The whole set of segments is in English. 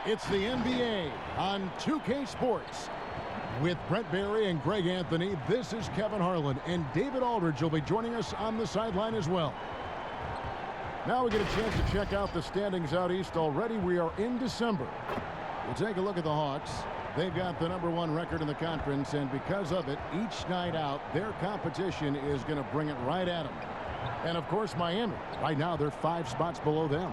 It's the NBA on 2K Sports. With Brent Barry and Greg Anthony, this is Kevin Harlan, and David Aldridge will be joining us on the sideline as well. Now we get a chance to check out the standings out east. Already we are in December. We'll take a look at the Hawks. They've got the #1 record in the conference, and because of it, each night out, their competition is going to bring it right at them. And, of course, Miami. Right now, they're 5 spots below them.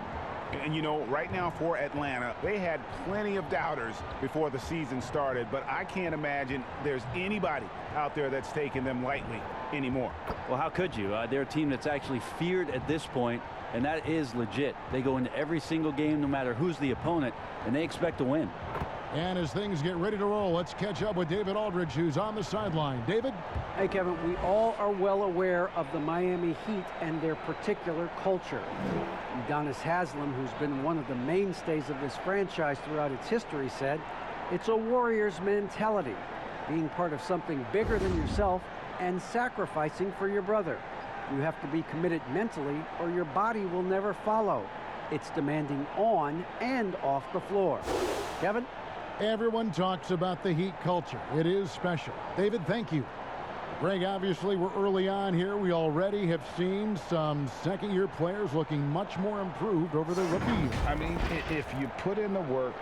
And, you know, right now for Atlanta, they had plenty of doubters before the season started, but I can't imagine there's anybody out there that's taking them lightly anymore. Well, how could you? They're a team that's actually feared at this point, and that is legit. They go into every single game, no matter who's the opponent, and they expect to win. And as things get ready to roll, let's catch up with David Aldridge, who's on the sideline. David? Hey, Kevin, we all are well aware of the Miami Heat and their particular culture. Udonis Haslem, who's been one of the mainstays of this franchise throughout its history, said, "It's a warrior's mentality, being part of something bigger than yourself and sacrificing for your brother. You have to be committed mentally or your body will never follow. It's demanding on and off the floor." Kevin? Everyone talks about the Heat culture. It is special. David, thank you. Greg, obviously, we're early on here. We already have seen some second-year players looking much more improved over the rookie year. I mean, if you put in the work,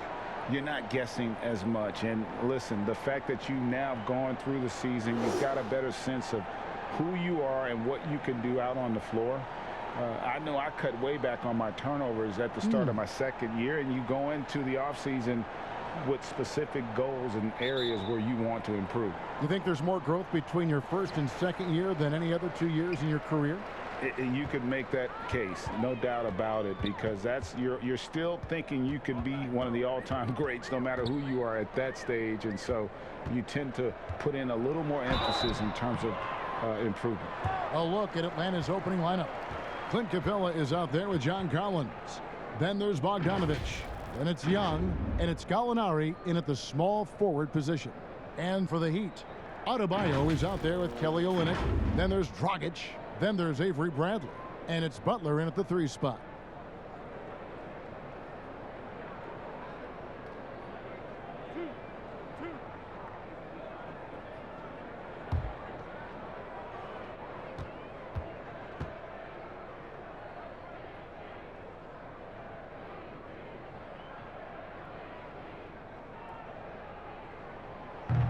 you're not guessing as much. And listen, the fact that you now have gone through the season, you've got a better sense of who you are and what you can do out on the floor. I know I cut way back on my turnovers at the start of my second year, and you go into the offseason with specific goals and areas where you want to improve. You think there's more growth between your first and second year than any other 2 years in your career? You could make that case, no doubt about it, because that's you're still thinking you can be one of the all-time greats no matter who you are at that stage, and so you tend to put in a little more emphasis in terms of improvement. A look at Atlanta's opening lineup. Clint Capella is out there with John Collins. Then there's Bogdanovich. Then it's Young, and it's Gallinari in at the small forward position. And for the Heat, Adebayo is out there with Kelly Olynyk. Then there's Dragic. Then there's Avery Bradley. And it's Butler in at the 3 spot.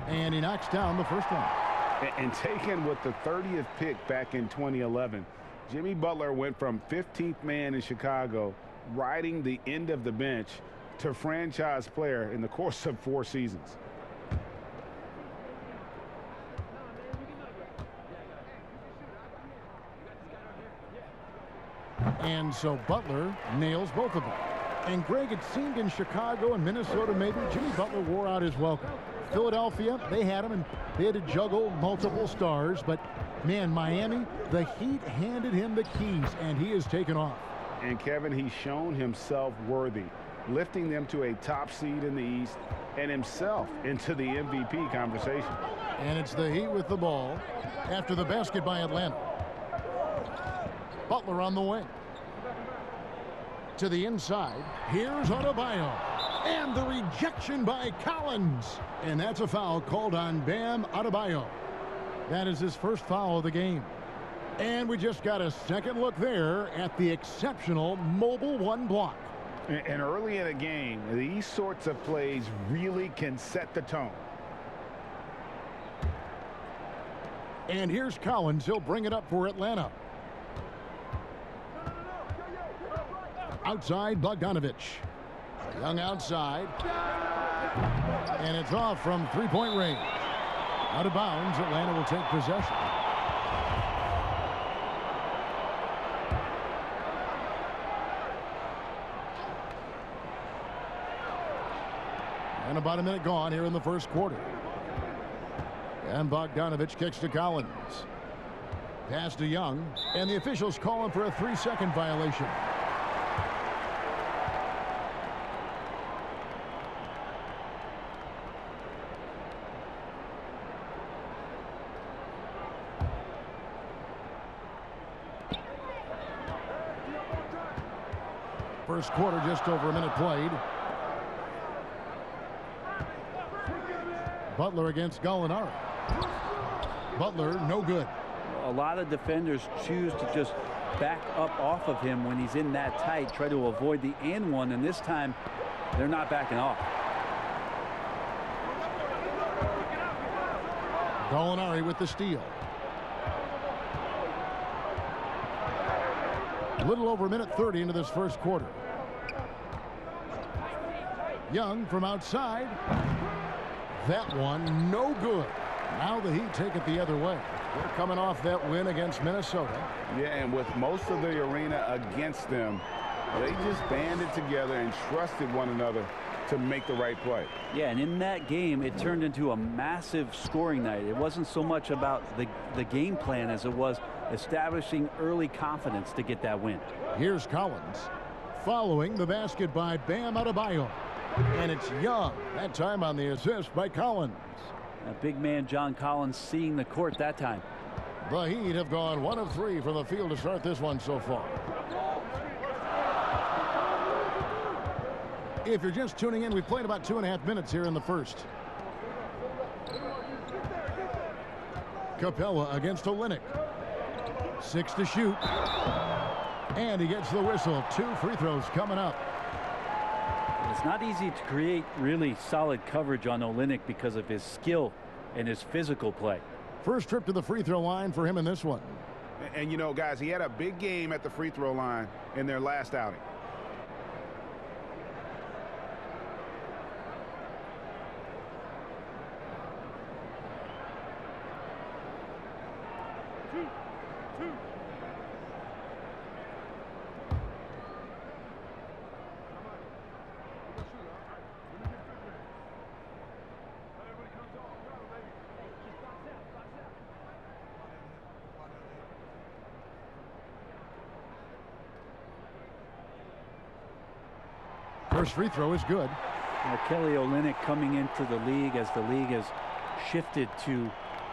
And he knocks down the first one. And taken with the 30th pick back in 2011, Jimmy Butler went from 15th man in Chicago, riding the end of the bench, to franchise player in the course of 4 seasons. And so Butler nails both of them. And Greg, it seemed in Chicago and Minnesota maybe Jimmy Butler wore out his welcome. Philadelphia, they had him, and they had to juggle multiple stars. But, man, Miami, the Heat handed him the keys, and he has taken off. And, Kevin, he's shown himself worthy, lifting them to a top seed in the East and himself into the MVP conversation. And it's the Heat with the ball after the basket by Atlanta. Butler on the wing. To the inside. Here's Adebayo. And the rejection by Collins. And that's a foul called on Bam Adebayo. That is his first foul of the game. And we just got a second look there at the exceptional mobile 1 block. And early in a game, these sorts of plays really can set the tone. And here's Collins. He'll bring it up for Atlanta. Outside, Bogdanovich. Young outside. And it's off from 3-point range. Out of bounds, Atlanta will take possession. And about a minute gone here in the first quarter. And Bogdanovich kicks to Collins. Pass to Young. And the officials call him for a 3-second violation. First quarter, just over a minute played. Butler against Gallinari. Butler, no good. A lot of defenders choose to just back up off of him when he's in that tight, try to avoid the and one, and this time they're not backing off. Gallinari with the steal. A little over a minute 30 into this first quarter. Young from outside. That one no good. Now the Heat take it the other way. They're coming off that win against Minnesota. Yeah, and with most of the arena against them, they just banded together and trusted one another to make the right play. Yeah, and in that game, it turned into a massive scoring night. It wasn't so much about the game plan as it was establishing early confidence to get that win. Here's Collins following the basket by Bam Adebayo. And it's Young. That time on the assist by Collins. Big man John Collins seeing the court that time. The Heat have gone 1 of 3 from the field to start this one so far. If you're just tuning in, we've played about 2.5 minutes here in the first. Capella against Olynyk. 6 to shoot. And he gets the whistle. 2 free throws coming up. It's not easy to create really solid coverage on Olynyk because of his skill and his physical play. First trip to the free throw line for him in this one. And you know, guys, he had a big game at the free throw line in their last outing. First free throw is good. Now, Kelly Olynyk coming into the league as the league has shifted to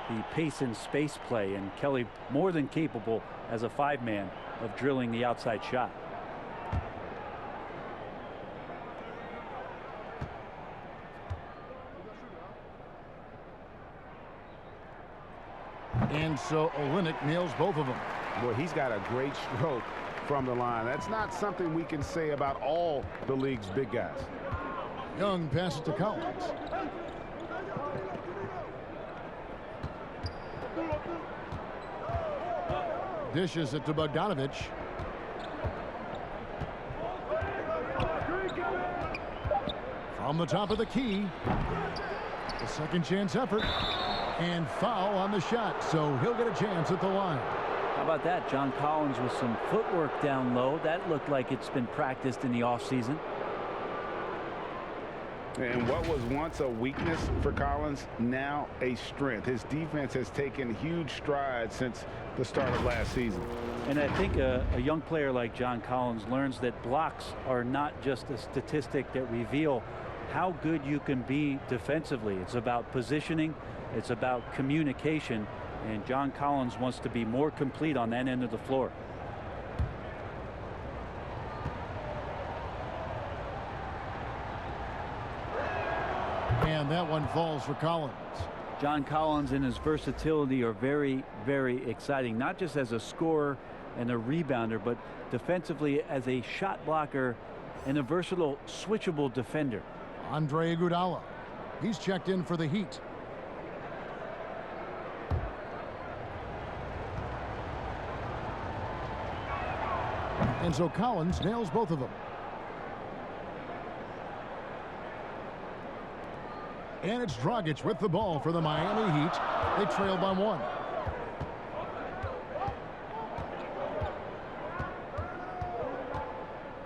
the pace and space play, and Kelly more than capable as a 5-man of drilling the outside shot. And so Olynyk nails both of them. Boy, he's got a great stroke from the line. That's not something we can say about all the league's big guys. Young passes to Collins. Dishes it to Bogdanovich. From the top of the key. The second chance effort. And foul on the shot, so he'll get a chance at the line. How about that? John Collins with some footwork down low. That looked like it's been practiced in the offseason. And what was once a weakness for Collins, now a strength. His defense has taken huge strides since the start of last season. And I think a young player like John Collins learns that blocks are not just a statistic that reveal how good you can be defensively. It's about positioning. It's about communication. And John Collins wants to be more complete on that end of the floor. And that one falls for Collins. John Collins and his versatility are very, very exciting, not just as a scorer and a rebounder, but defensively as a shot blocker and a versatile switchable defender. Andre Iguodala. He's checked in for the Heat. And so Collins nails both of them. And it's Dragic with the ball for the Miami Heat. They trail by 1.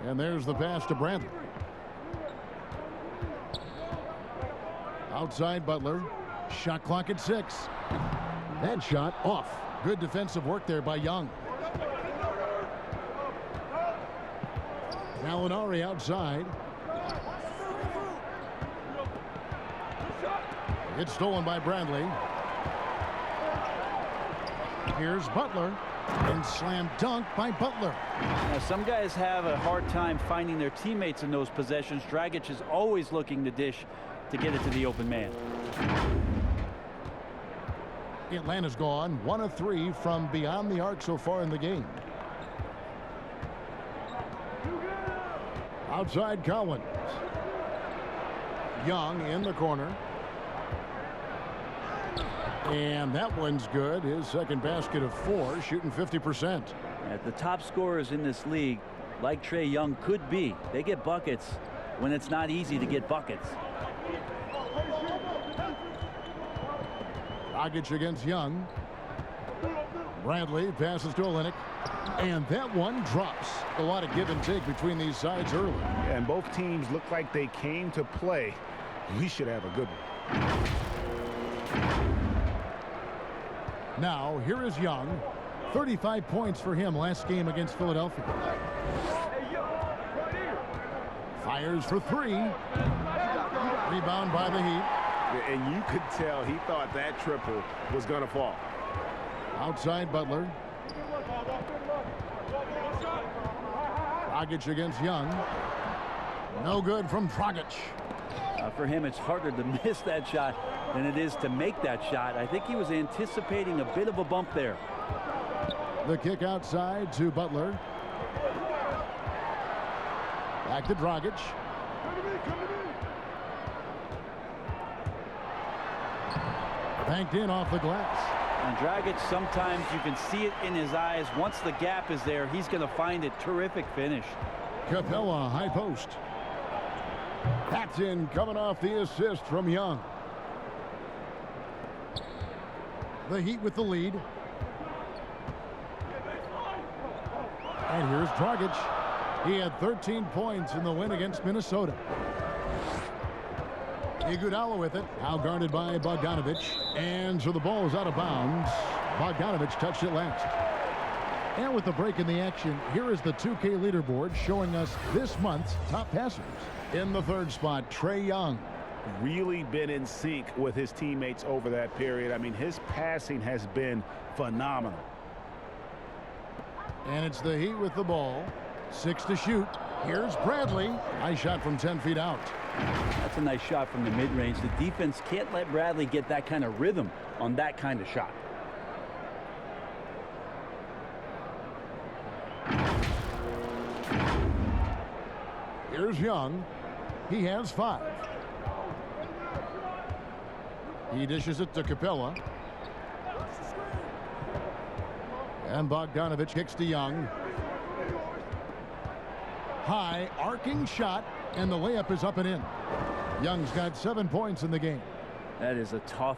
And there's the pass to Bradley. Outside Butler. Shot clock at 6. That shot off. Good defensive work there by Young. Gallinari outside. It's stolen by Bradley. Here's Butler. And slam dunk by Butler. Now, some guys have a hard time finding their teammates in those possessions. Dragic is always looking to dish to get it to the open man. Atlanta's gone 1 of 3 from beyond the arc so far in the game. Outside Collins. Young in the corner. And that one's good. His second basket of 4, shooting 50%. At the top scorers in this league, like Trae Young could be, they get buckets when it's not easy to get buckets. Dragic against Young. Bradley passes to Olynyk. And that one drops. A lot of give and take between these sides early. And both teams look like they came to play. We should have a good one. Now, here is Young. 35 points for him last game against Philadelphia. Fires for 3. Rebound by the Heat. And you could tell he thought that triple was going to fall. Outside Butler. Dragic against Young. No good from Dragic. For him, it's harder to miss that shot than it is to make that shot. I think he was anticipating a bit of a bump there. The kick outside to Butler. Back to Dragic. Banked in off the glass. And Dragic, sometimes you can see it in his eyes. Once the gap is there, he's going to find it. Terrific finish. Capella, high post. That's in, coming off the assist from Young. The Heat with the lead. And here's Dragic. He had 13 points in the win against Minnesota. Iguodala with it. Now guarded by Bogdanovic. And so the ball is out of bounds. Bogdanovic touched it last. And with the break in the action, here is the 2K leaderboard showing us this month's top passers. In the third spot, Trae Young. Really been in sync with his teammates over that period. I mean, his passing has been phenomenal. And it's the Heat with the ball. 6 to shoot. Here's Bradley. Nice shot from 10 feet out. That's a nice shot from the mid-range. The defense can't let Bradley get that kind of rhythm on that kind of shot. Here's Young. He has 5. He dishes it to Capella. And Bogdanovic kicks to Young. High arcing shot, and the layup is up and in. Young's got 7 points in the game. That is a tough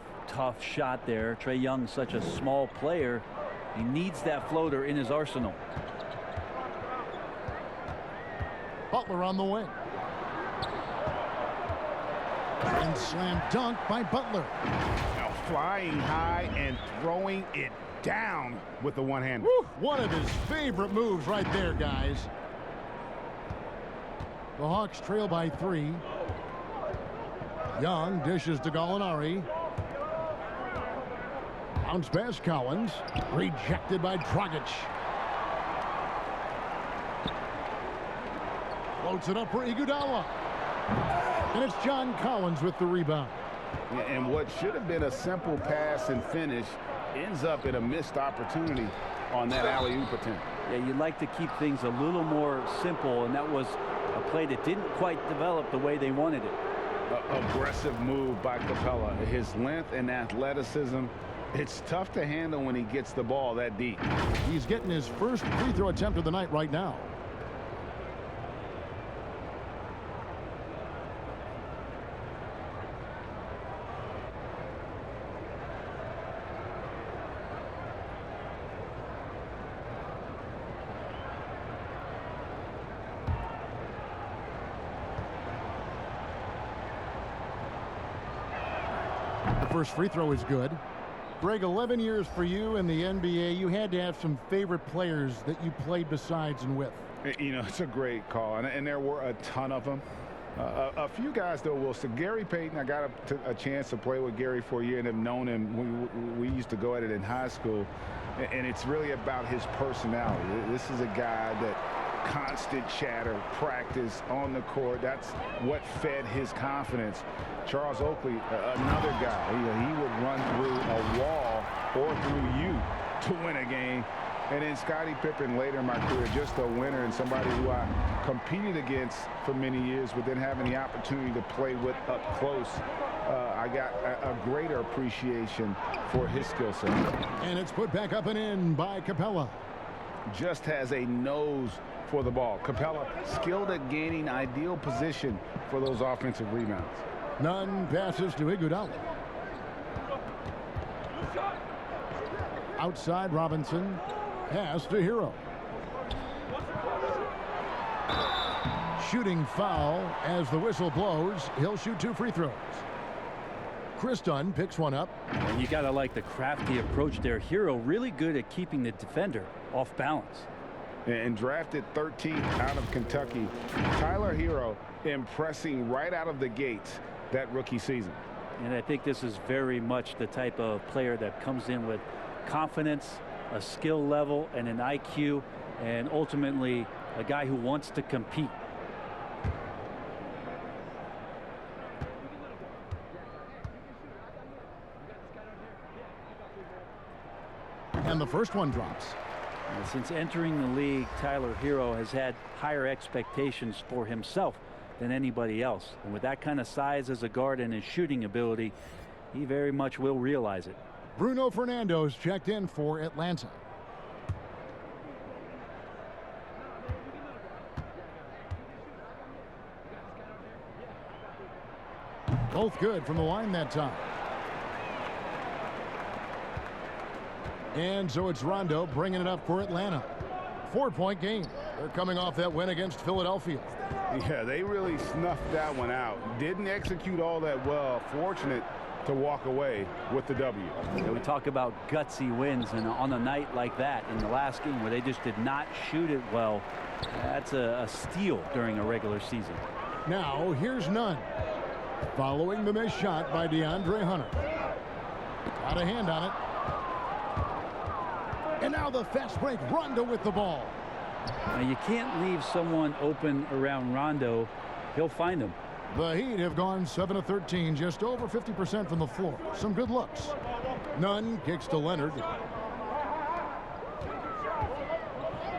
shot there. Trae Young's such a small player. He needs that floater in his arsenal. Butler on the wing. And slam dunk by Butler. Now flying high and throwing it down with the one-hand. One of his favorite moves right there, guys. The Hawks trail by 3. Young dishes to Gallinari. Bounce pass Collins. Rejected by Dragic. Floats it up for Iguodala. And it's John Collins with the rebound. And what should have been a simple pass and finish ends up in a missed opportunity on that alley-oop attempt. Yeah, you'd like to keep things a little more simple, and that was a play that didn't quite develop the way they wanted it. Aggressive move by Capella. His length and athleticism, it's tough to handle when he gets the ball that deep. He's getting his first free throw attempt of the night right now. First free throw is good. Greg, 11 years for you in the NBA. You had to have some favorite players that you played besides and with. You know, it's a great call, and there were a ton of them. A few guys, though, will say Gary Payton. I got a chance to play with Gary for a year and have known him. We used to go at it in high school. And it's really about his personality. This is a guy that constant chatter, practice on the court. That's what fed his confidence. Charles Oakley, another guy, he would run through a wall or through you to win a game. And then Scottie Pippen later in my career, just a winner and somebody who I competed against for many years, but then having the opportunity to play with up close, I got a greater appreciation for his skill set. And it's put back up and in by Capella. Just has a nose for the ball. Capella skilled at gaining ideal position for those offensive rebounds. Nunn passes to Iguodala. Outside Robinson. Pass to Hero. Shooting foul as the whistle blows. He'll shoot 2 free throws. Chris Dunn picks one up. And you got to like the crafty approach there. Hero really good at keeping the defender off balance. And drafted 13th out of Kentucky, Tyler Hero impressing right out of the gates that rookie season. And I think this is very much the type of player that comes in with confidence, a skill level, and an IQ, and ultimately a guy who wants to compete. And the first one drops. Since entering the league, Tyler Hero has had higher expectations for himself than anybody else. And with that kind of size as a guard and his shooting ability, he very much will realize it. Bruno Fernando's checked in for Atlanta. Both good from the line that time. And so it's Rondo bringing it up for Atlanta. 4-point game. They're coming off that win against Philadelphia. Yeah, they really snuffed that one out. Didn't execute all that well. Fortunate to walk away with the W. Yeah, we talk about gutsy wins, and on a night like that in the last game where they just did not shoot it well, that's a steal during a regular season. Now here's Nunn. Following the missed shot by DeAndre Hunter. Got a hand on it. And now the fast break. Rondo with the ball. Now you can't leave someone open around Rondo. He'll find them. The Heat have gone 7 of 13, just over 50% from the floor. Some good looks. Nunn kicks to Leonard.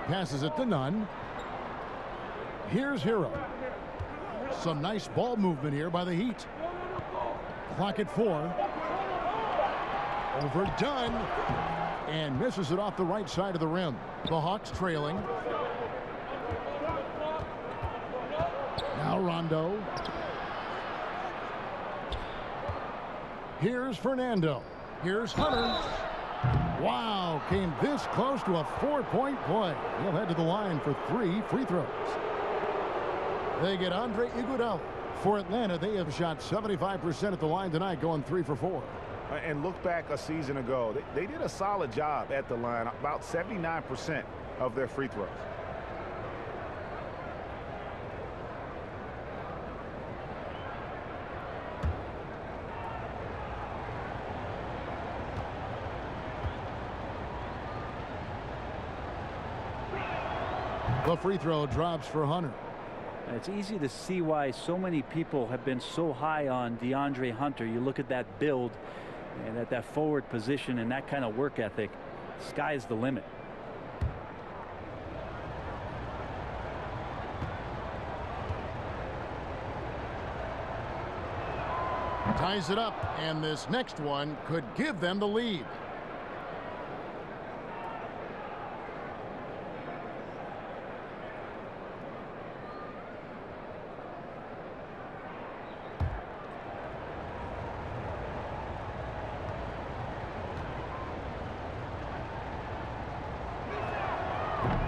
Passes it to Nunn. Here's Hero. Some nice ball movement here by the Heat. Clock at 4. Overdone. And misses it off the right side of the rim. The Hawks trailing. Now Rondo. Here's Fernando. Here's Hunter. Wow, came this close to a 4-point play. He'll head to the line for 3 free throws. They get Andre Iguodala. For Atlanta, they have shot 75% at the line tonight, going 3 for 4. And look back a season ago, they did a solid job at the line, about 79% of their free throws. The free throw drops for Hunter. It's easy to see why so many people have been so high on DeAndre Hunter. You look at that build and at that forward position and that kind of work ethic. Sky's the limit. Ties it up, and this next one could give them the lead.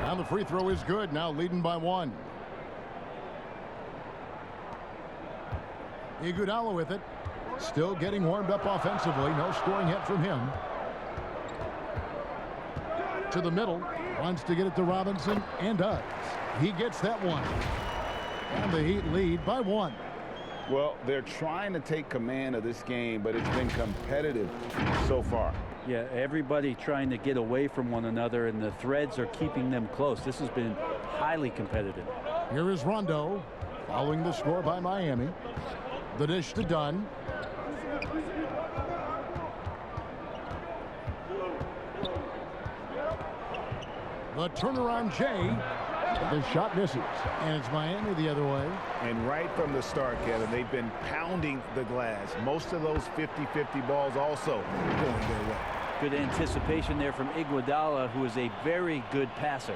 And the free throw is good, now leading by 1. Iguodala with it. Still getting warmed up offensively. No scoring yet from him. To the middle. Wants to get it to Robinson, and does. He gets that one. And the Heat lead by 1. Well, they're trying to take command of this game, but it's been competitive so far. Yeah, everybody trying to get away from one another, and the threads are keeping them close. This has been highly competitive. Here is Rondo, following the score by Miami. The dish to Dunn. The turnaround Jay. The shot misses, and it's Miami the other way. And right from the start, Kevin, they've been pounding the glass. Most of those 50-50 balls also going their way. Good anticipation there from Iguodala, who is a very good passer.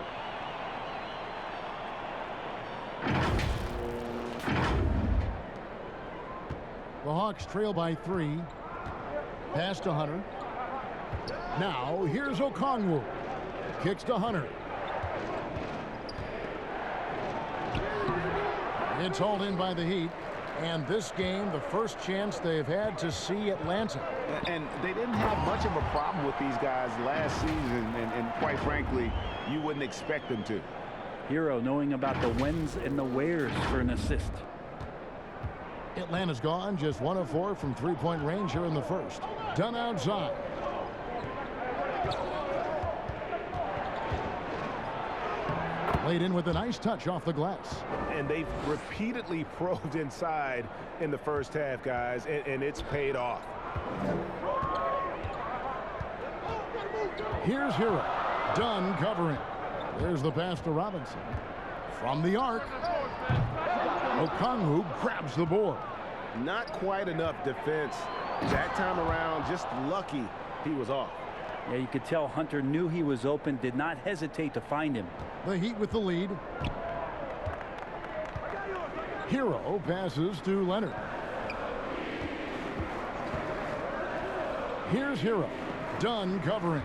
The Hawks trail by 3. Pass to Hunter. Now here's Okongwu. Kicks to Hunter. It's hauled in by the Heat. And this game, the first chance they've had to see Atlanta. And they didn't have much of a problem with these guys last season, and quite frankly, you wouldn't expect them to. Hero knowing about the whens and the wheres for an assist. Atlanta's gone just 1 of 4 from three-point range here in the first. Done outside. Laid in with a nice touch off the glass. And they've repeatedly probed inside in the first half, guys, and it's paid off. Here's Hero. Dunn covering. There's the pass to Robinson. From the arc. Okongwu grabs the board. Not quite enough defense. That time around, just lucky he was off. Yeah, you could tell Hunter knew he was open, did not hesitate to find him. The Heat with the lead. Hero passes to Leonard. Here's Hero. Dunn covering.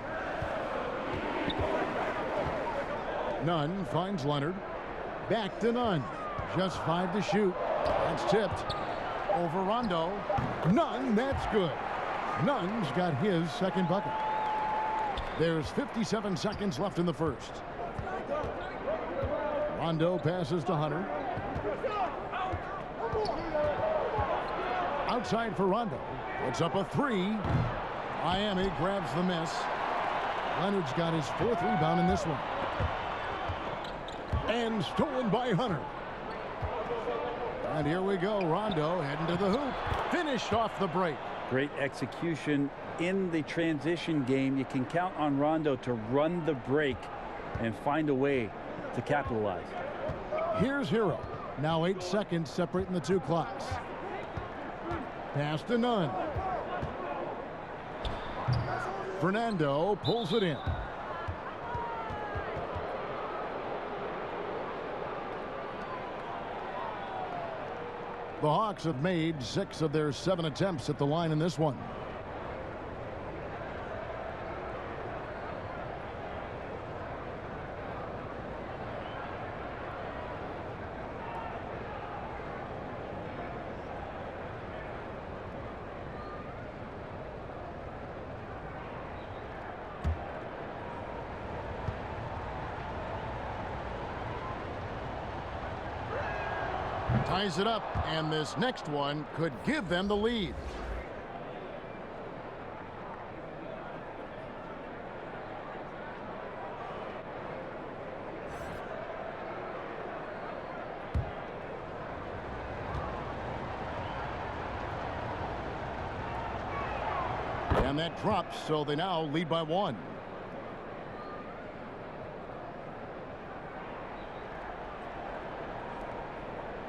Nunn finds Leonard. Back to Nunn. Just 5 to shoot. That's tipped. Over Rondo. Nunn, that's good. Nunn's got his second bucket. There's 57 seconds left in the first. Rondo passes to Hunter. Outside for Rondo. Puts up a 3. Miami grabs the miss. Leonard's got his 4th rebound in this one. And stolen by Hunter. And here we go. Rondo heading to the hoop. Finished off the break. Great execution in the transition game. You can count on Rondo to run the break and find a way to capitalize. Here's Hero. Now 8 seconds separating the two clocks. Pass to Nunn. Fernando pulls it in. The Hawks have made 6 of their 7 attempts at the line in this one. Ties it up, and this next one could give them the lead. And that drops, so they now lead by 1.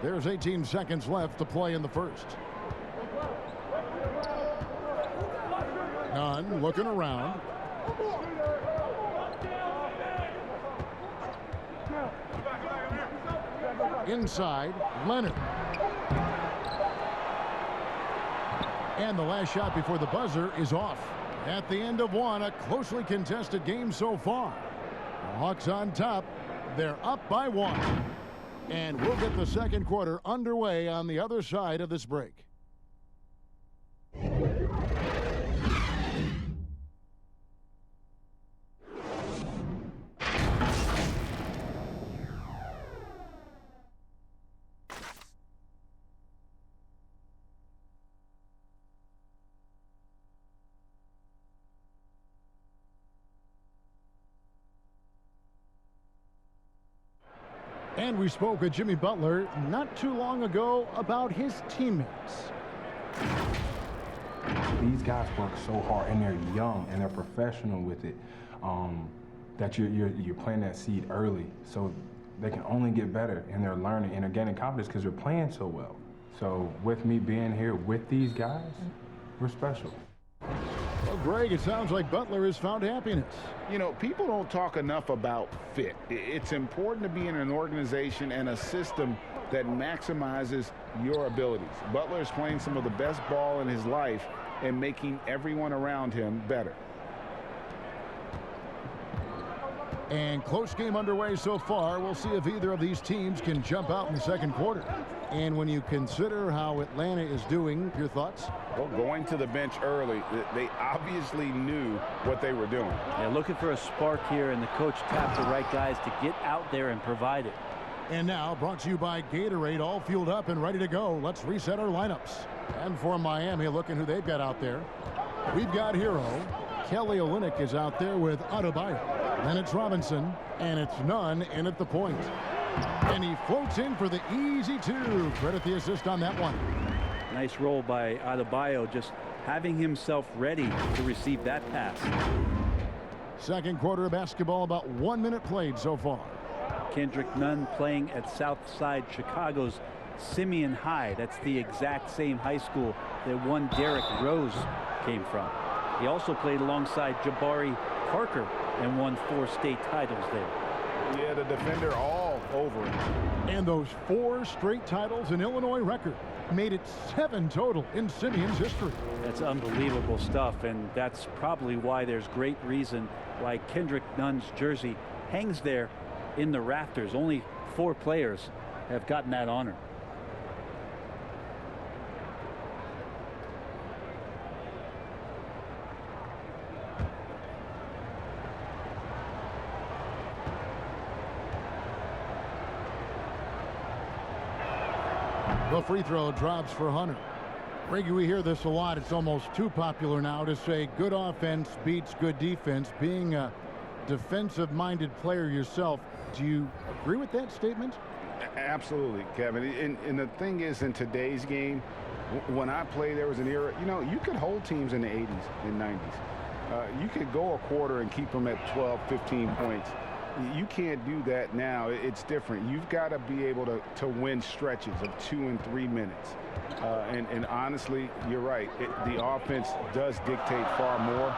There's 18 seconds left to play in the first. Nunn looking around. Inside, Leonard. And the last shot before the buzzer is off. At the end of one, a closely contested game so far. The Hawks on top. They're up by 1. And we'll get the second quarter underway on the other side of this break. And we spoke with Jimmy Butler not too long ago about his teammates. These guys work so hard, and they're young, and they're professional with it, that you're planting that seed early, so they can only get better, and they're learning, and they're gaining confidence because they're playing so well. So with me being here with these guys, we're special. Well, Greg, it sounds like Butler has found happiness. You know, people don't talk enough about fit. It's important to be in an organization and a system that maximizes your abilities. Butler is playing some of the best ball in his life and making everyone around him better. And close game underway so far. We'll see if either of these teams can jump out in the second quarter. And when you consider how Atlanta is doing, your thoughts? Well, going to the bench early, they obviously knew what they were doing. Yeah, looking for a spark here, and the coach tapped the right guys to get out there and provide it. And now, brought to you by Gatorade, all fueled up and ready to go. Let's reset our lineups. And for Miami, looking who they've got out there. We've got Hero. Kelly Olynyk is out there with Adebayo. Then it's Robinson, and it's Nunn in at the point. And he floats in for the easy two. Credit the assist on that one. Nice roll by Adebayo, just having himself ready to receive that pass. Second quarter of basketball, about 1 minute played so far. Kendrick Nunn playing at Southside Chicago's Simeon High. That's the exact same high school that one Derrick Rose came from. He also played alongside Jabari Parker and won 4 state titles there. Yeah, the defender all over him. And those 4 straight titles, an Illinois record, made it 7 total in Simeon's history. That's unbelievable stuff, and that's probably why there's great reason why Kendrick Nunn's jersey hangs there in the rafters. Only 4 players have gotten that honor. The free throw drops for Hunter. Reggie, we hear this a lot. It's almost too popular now to say good offense beats good defense. Being a defensive-minded player yourself, do you agree with that statement? Absolutely, Kevin. And the thing is, in today's game, when I played, there was an era, you know, you could hold teams in the 80s and 90s. You could go a quarter and keep them at 12, 15 points. You can't do that now. It's different. You've got to be able to win stretches of 2 and 3 minutes. And honestly, you're right. The offense does dictate far more,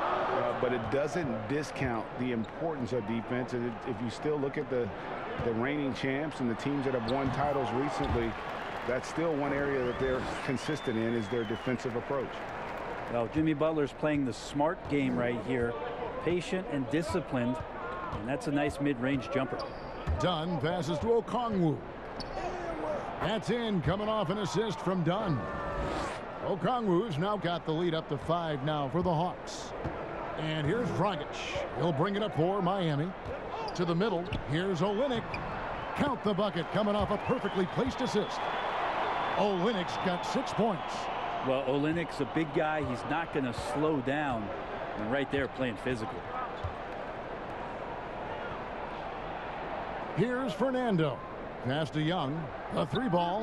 but it doesn't discount the importance of defense. And if you still look at the reigning champs and the teams that have won titles recently, that's still one area that they're consistent in, is their defensive approach. Well, Jimmy Butler's playing the smart game right here, patient and disciplined. And that's a nice mid-range jumper. Dunn passes to Okongwu. That's in, coming off an assist from Dunn. Okongwu's now got the lead up to 5 now for the Hawks. And here's Dragic. He'll bring it up for Miami. To the middle, here's Olynyk. Count the bucket, coming off a perfectly placed assist. Olynyk's got 6 points. Well, Olynyk's a big guy. He's not going to slow down. And right there, playing physical. Here's Fernando. Pass to Young. A 3-ball.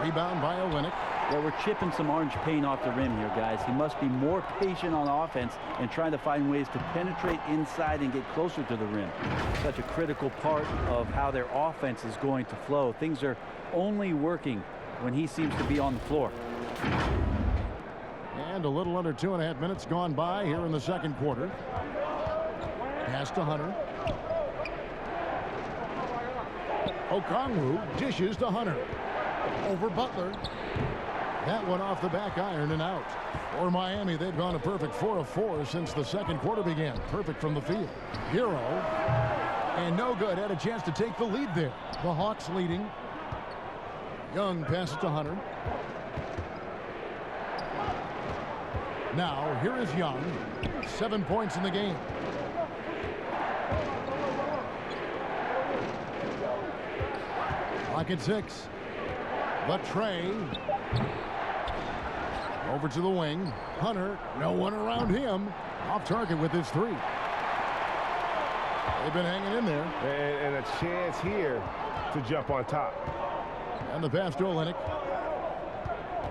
Rebound by Olynyk. Well, we're chipping some orange paint off the rim here, guys. He must be more patient on offense and trying to find ways to penetrate inside and get closer to the rim. Such a critical part of how their offense is going to flow. Things are only working when he seems to be on the floor. And a little under 2.5 minutes gone by here in the second quarter. Pass to Hunter. Okongwu dishes to Hunter. Over Butler. That one off the back iron and out. For Miami, they've gone a perfect 4 of 4 since the second quarter began. Perfect from the field. Hero. And no good. Had a chance to take the lead there. The Hawks leading. Young passes to Hunter. Now, here is Young. 7 points in the game. Clock at 6. The tray. Over to the wing. Hunter, no one around him. Off target with his 3. They've been hanging in there. And a chance here to jump on top. And the pass to Olynyk.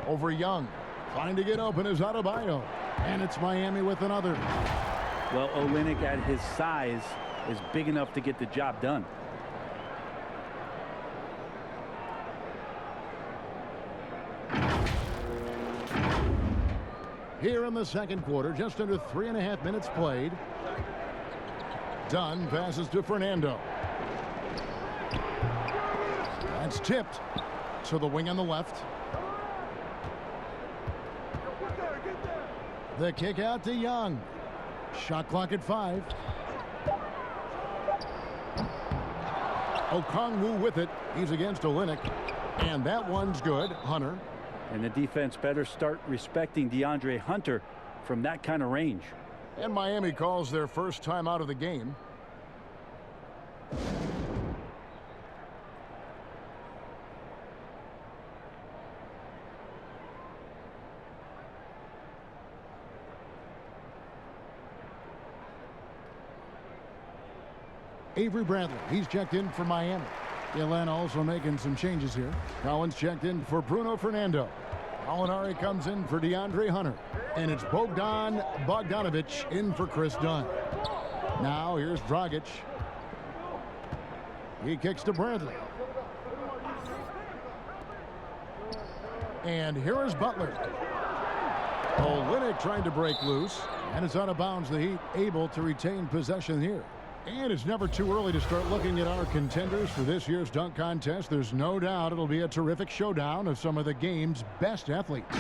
Over Young. Trying to get open is Adebayo. And it's Miami with another. Well, Olynyk at his size is big enough to get the job done. Here in the second quarter, just under 3.5 minutes played. Dunn passes to Fernando. That's tipped to the wing on the left. The kick out to Young. Shot clock at 5. Okongwu with it. He's against Olynyk. And that one's good. Hunter. And the defense better start respecting DeAndre Hunter from that kind of range. And Miami calls their first time out of the game. Avery Bradley, he's checked in for Miami. Atlanta also making some changes here. Collins checked in for Bruno Fernando. Alinari comes in for DeAndre Hunter. And it's Bogdan Bogdanovic in for Chris Dunn. Now here's Dragic. He kicks to Bradley. And here is Butler. Olynyk trying to break loose. And it's out of bounds. The Heat able to retain possession here. And it's never too early to start looking at our contenders for this year's dunk contest. There's no doubt it'll be a terrific showdown of some of the game's best athletes.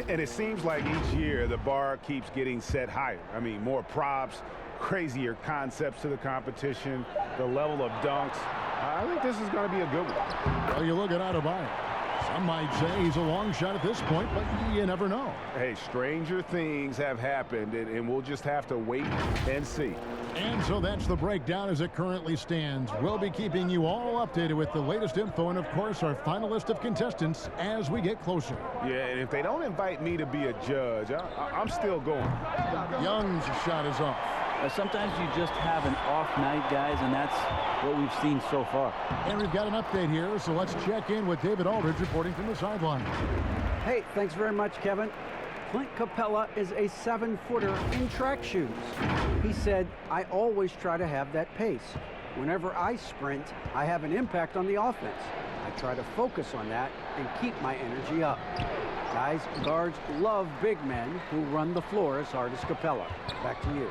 And it seems like each year the bar keeps getting set higher. I mean, more props, crazier concepts to the competition, the level of dunks. I think this is going to be a good one. Well, you look at Adebayo. Some might say he's a long shot at this point, but you never know. Hey, stranger things have happened, and we'll just have to wait and see. And so that's the breakdown as it currently stands. We'll be keeping you all updated with the latest info and, of course, our final list of contestants as we get closer. Yeah, and if they don't invite me to be a judge, I'm still going. Young's shot is off. Sometimes you just have an off night, guys, and that's what we've seen so far. And we've got an update here, so let's check in with David Aldridge reporting from the sideline. Hey, thanks very much, Kevin. Clint Capella is a 7-footer in track shoes. He said, I always try to have that pace. Whenever I sprint, I have an impact on the offense. I try to focus on that and keep my energy up. Guys, guards love big men who run the floor as hard as Capella. Back to you.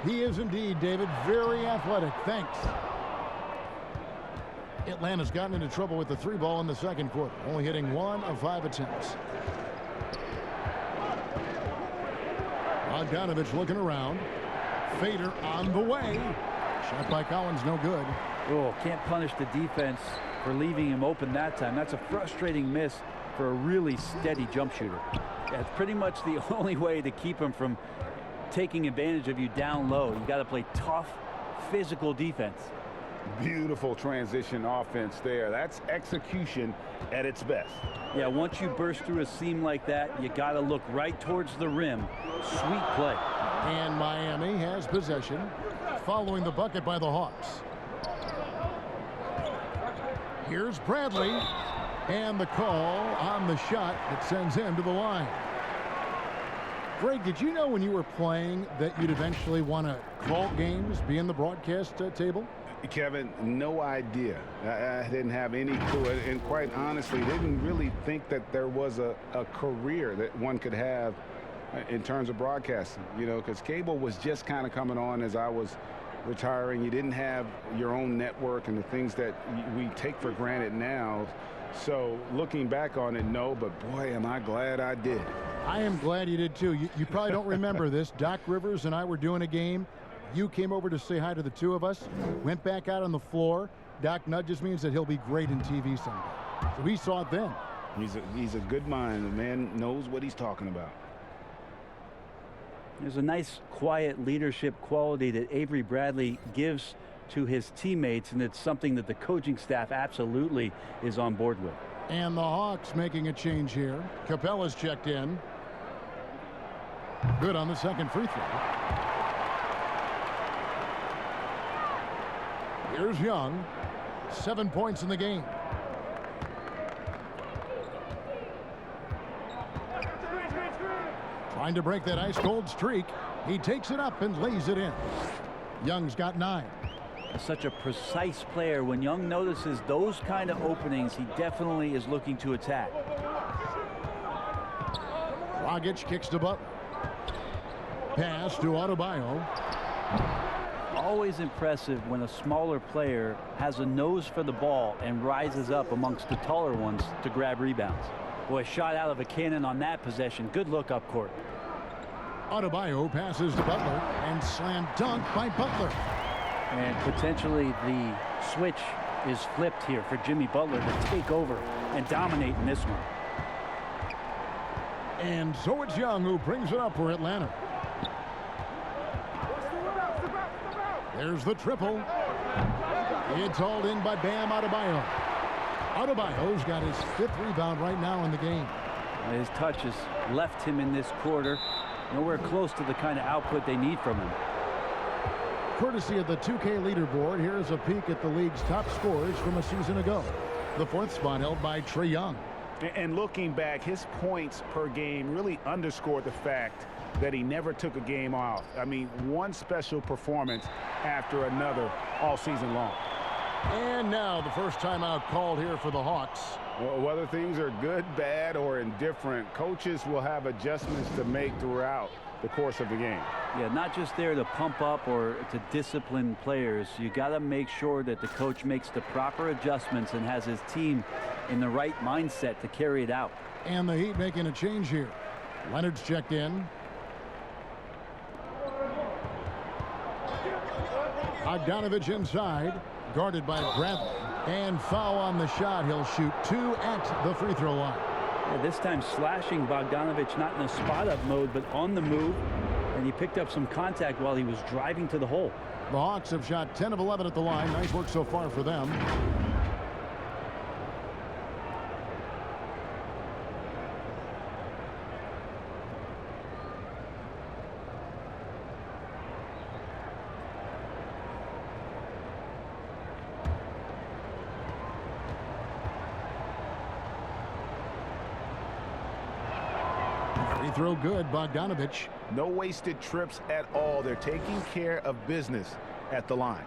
He is indeed, David, very athletic. Thanks. Atlanta's gotten into trouble with the 3 ball in the second quarter, only hitting 1 of 5 attempts. Bogdanovic looking around. Fader on the way. Shot by Collins, no good. Oh, can't punish the defense for leaving him open that time. That's a frustrating miss for a really steady jump shooter. That's pretty much the only way to keep him from taking advantage of you down low. You got to play tough, physical defense. Beautiful transition offense there. That's execution at its best. Yeah, once you burst through a seam like that, you got to look right towards the rim. Sweet play. And Miami has possession following the bucket by the Hawks. Here's Bradley. And the call on the shot that sends him to the line. Greg, did you know when you were playing that you'd eventually want to call games, be in the broadcast table? Kevin, no idea. I didn't have any clue. And quite honestly, didn't really think that there was a career that one could have in terms of broadcasting, you know, because cable was just kind of coming on as I was retiring. You didn't have your own network and the things that we take for granted now. So looking back on it, no, but boy, am I glad I did. I am glad you did too. You probably don't remember this. Doc Rivers and I were doing a game. You came over to say hi to the two of us, went back out on the floor. Doc nudges means that he'll be great in TV someday. So we saw it then. He's a good mind. The man knows what he's talking about. There's a nice, quiet leadership quality that Avery Bradley gives to his teammates, and it's something that the coaching staff absolutely is on board with. And the Hawks making a change here. Capella's checked in. Good on the second free throw. Here's Young. 7 points in the game. Trying to break that ice-cold streak. He takes it up and lays it in. Young's got 9. Such a precise player. When Young notices those kind of openings, he definitely is looking to attack. Dragic kicks to Butler. Pass to Adebayo. Always impressive when a smaller player has a nose for the ball and rises up amongst the taller ones to grab rebounds. Boy, shot out of a cannon on that possession. Good look up court. Adebayo passes to Butler and slam dunk by Butler. And potentially the switch is flipped here for Jimmy Butler to take over and dominate in this one. And so it's Young who brings it up for Atlanta. There's the triple. It's hauled in by Bam Adebayo. Adebayo's got his 5th rebound right now in the game. His touch has left him in this quarter. Nowhere close to the kind of output they need from him. Courtesy of the 2K leaderboard, here's a peek at the league's top scorers from a season ago. The 4th spot held by Trae Young. And looking back, his points per game really underscored the fact that he never took a game off. I mean, one special performance after another all season long. And now the first timeout called here for the Hawks. Well, whether things are good, bad, or indifferent, coaches will have adjustments to make throughout the course of the game. Yeah, not just there to pump up or to discipline players. You got to make sure that the coach makes the proper adjustments and has his team in the right mindset to carry it out. And the Heat making a change here. Leonard's checked in. Bogdanovich inside, guarded by Bradley. And foul on the shot. He'll shoot 2 at the free throw line. Yeah, this time slashing Bogdanovich, not in a spot-up mode, but on the move. And he picked up some contact while he was driving to the hole. The Hawks have shot 10 of 11 at the line. Nice work so far for them. Free throw good, Bogdanovich. No wasted trips at all. They're taking care of business at the line.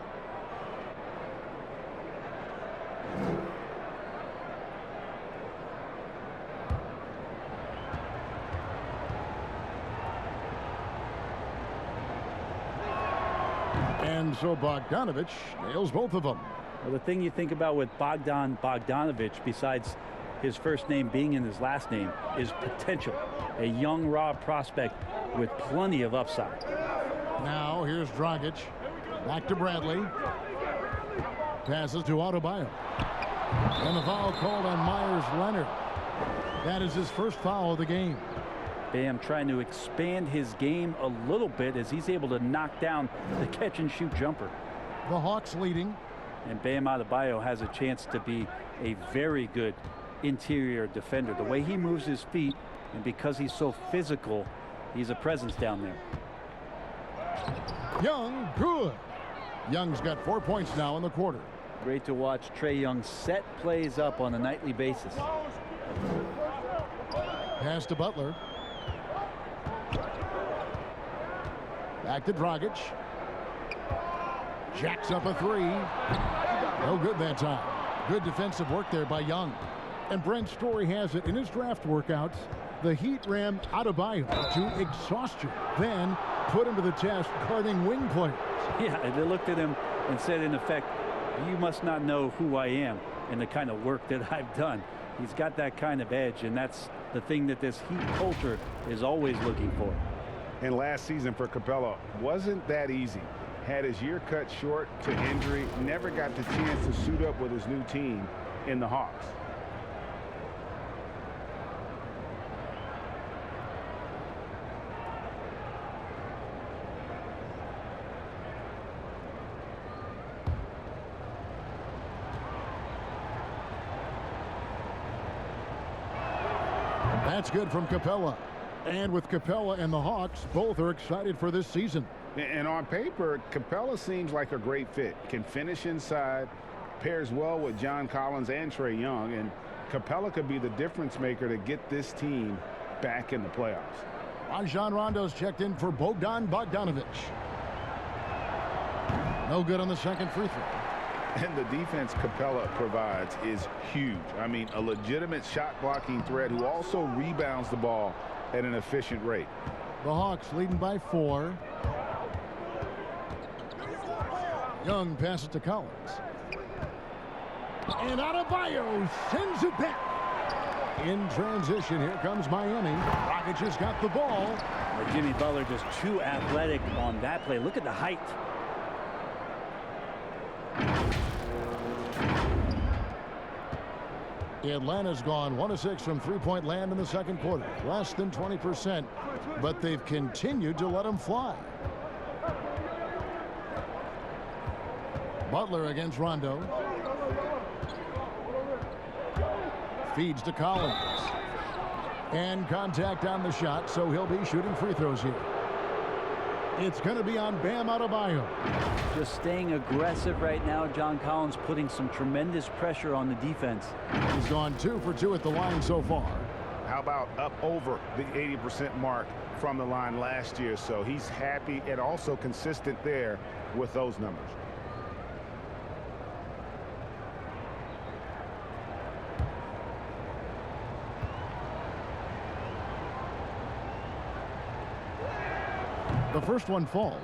And so Bogdanovich nails both of them. Well, the thing you think about with Bogdanovich, besides his first name being in his last name, is potential. A young, raw prospect with plenty of upside. Now here's Dragic. Back to Bradley. Passes to Adebayo. And the foul called on Myers Leonard. That is his first foul of the game. Bam trying to expand his game a little bit as he's able to knock down the catch-and-shoot jumper. The Hawks leading. And Bam Adebayo has a chance to be a very good interior defender. The way he moves his feet, and because he's so physical, he's a presence down there. Young, good. Young's got 4 points now in the quarter. Great to watch Trae Young set plays up on a nightly basis. Pass to Butler. Back to Dragic. Jacks up a 3. No good that time. Good defensive work there by Young. And Brent Story has it in his draft workouts. The Heat ran Adebayo to exhaustion, then put him to the test guarding wing players. Yeah, they looked at him and said, in effect, you must not know who I am and the kind of work that I've done. He's got that kind of edge, and that's the thing that this Heat culture is always looking for. And last season for Capella wasn't that easy. Had his year cut short to injury, never got the chance to suit up with his new team in the Hawks. That's good from Capella. And with Capella and the Hawks, both are excited for this season. And on paper, Capella seems like a great fit. Can finish inside, pairs well with John Collins and Trae Young, and Capella could be the difference maker to get this team back in the playoffs. Rajon Rondo's checked in for Bogdan Bogdanovic. No good on the second free throw. And the defense Capella provides is huge. I mean, a legitimate shot blocking threat who also rebounds the ball at an efficient rate. The Hawks leading by 4. Young passes to Collins. And Adebayo sends it back. In transition, here comes Miami. Rockets has got the ball. Jimmy Butler just too athletic on that play. Look at the height. Atlanta's gone 1 of 6 from three-point land in the second quarter. Less than 20%, but they've continued to let them fly. Butler against Rondo. Feeds to Collins. And contact on the shot, so he'll be shooting free throws here. It's going to be on Bam Adebayo. Just staying aggressive right now. John Collins putting some tremendous pressure on the defense. He's gone 2 for 2 at the line so far. How about up over the 80% mark from the line last year? So he's happy and also consistent there with those numbers. The first one falls.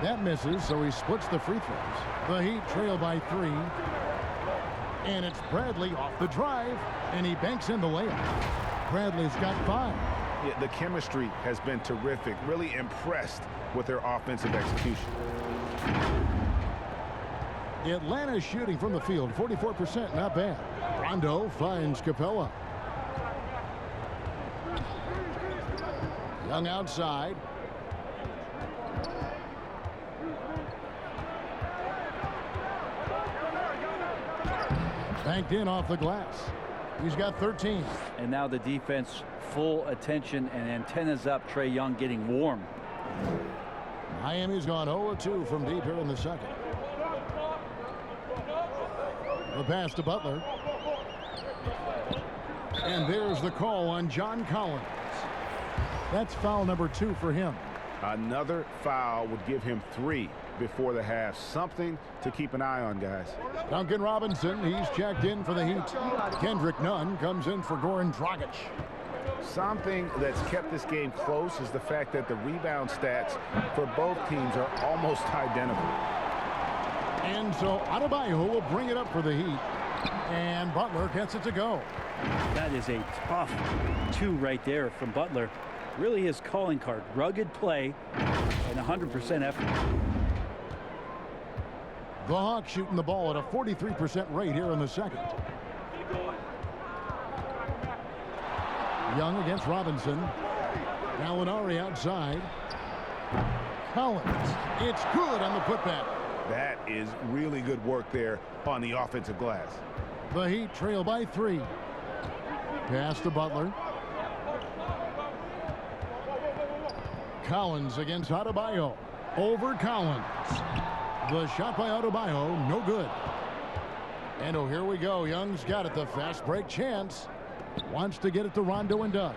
That misses, so he splits the free throws. The Heat trail by 3. And it's Bradley off the drive, and he banks in the layup. Bradley's got 5. Yeah, the chemistry has been terrific. Really impressed with their offensive execution. Atlanta shooting from the field 44%, not bad. Rondo finds Capella. Young outside. Banked in off the glass. He's got 13. And now the defense full attention and antennas up. Trae Young getting warm. Miami's gone 0-2 from deep here in the second. The pass to Butler. And there's the call on John Collins. That's foul number 2 for him. Another foul would give him 3 before the half. Something to keep an eye on, guys. Duncan Robinson, he's checked in for the Heat. Kendrick Nunn comes in for Goran Dragic. Something that's kept this game close is the fact that the rebound stats for both teams are almost identical. And so Adebayo will bring it up for the Heat. And Butler gets it to go. That is a tough 2 right there from Butler. Really his calling card. Rugged play and 100% effort. The Hawks shooting the ball at a 43% rate here in the second. Young against Robinson. Gallinari outside. Collins. It's good on the putback. That is really good work there on the offensive glass. The Heat trail by 3. Pass to Butler. Collins against Adebayo. Over Collins. The shot by Adebayo, no good. And oh, here we go. Young's got it. The fast break chance. Wants to get it to Rondo and does.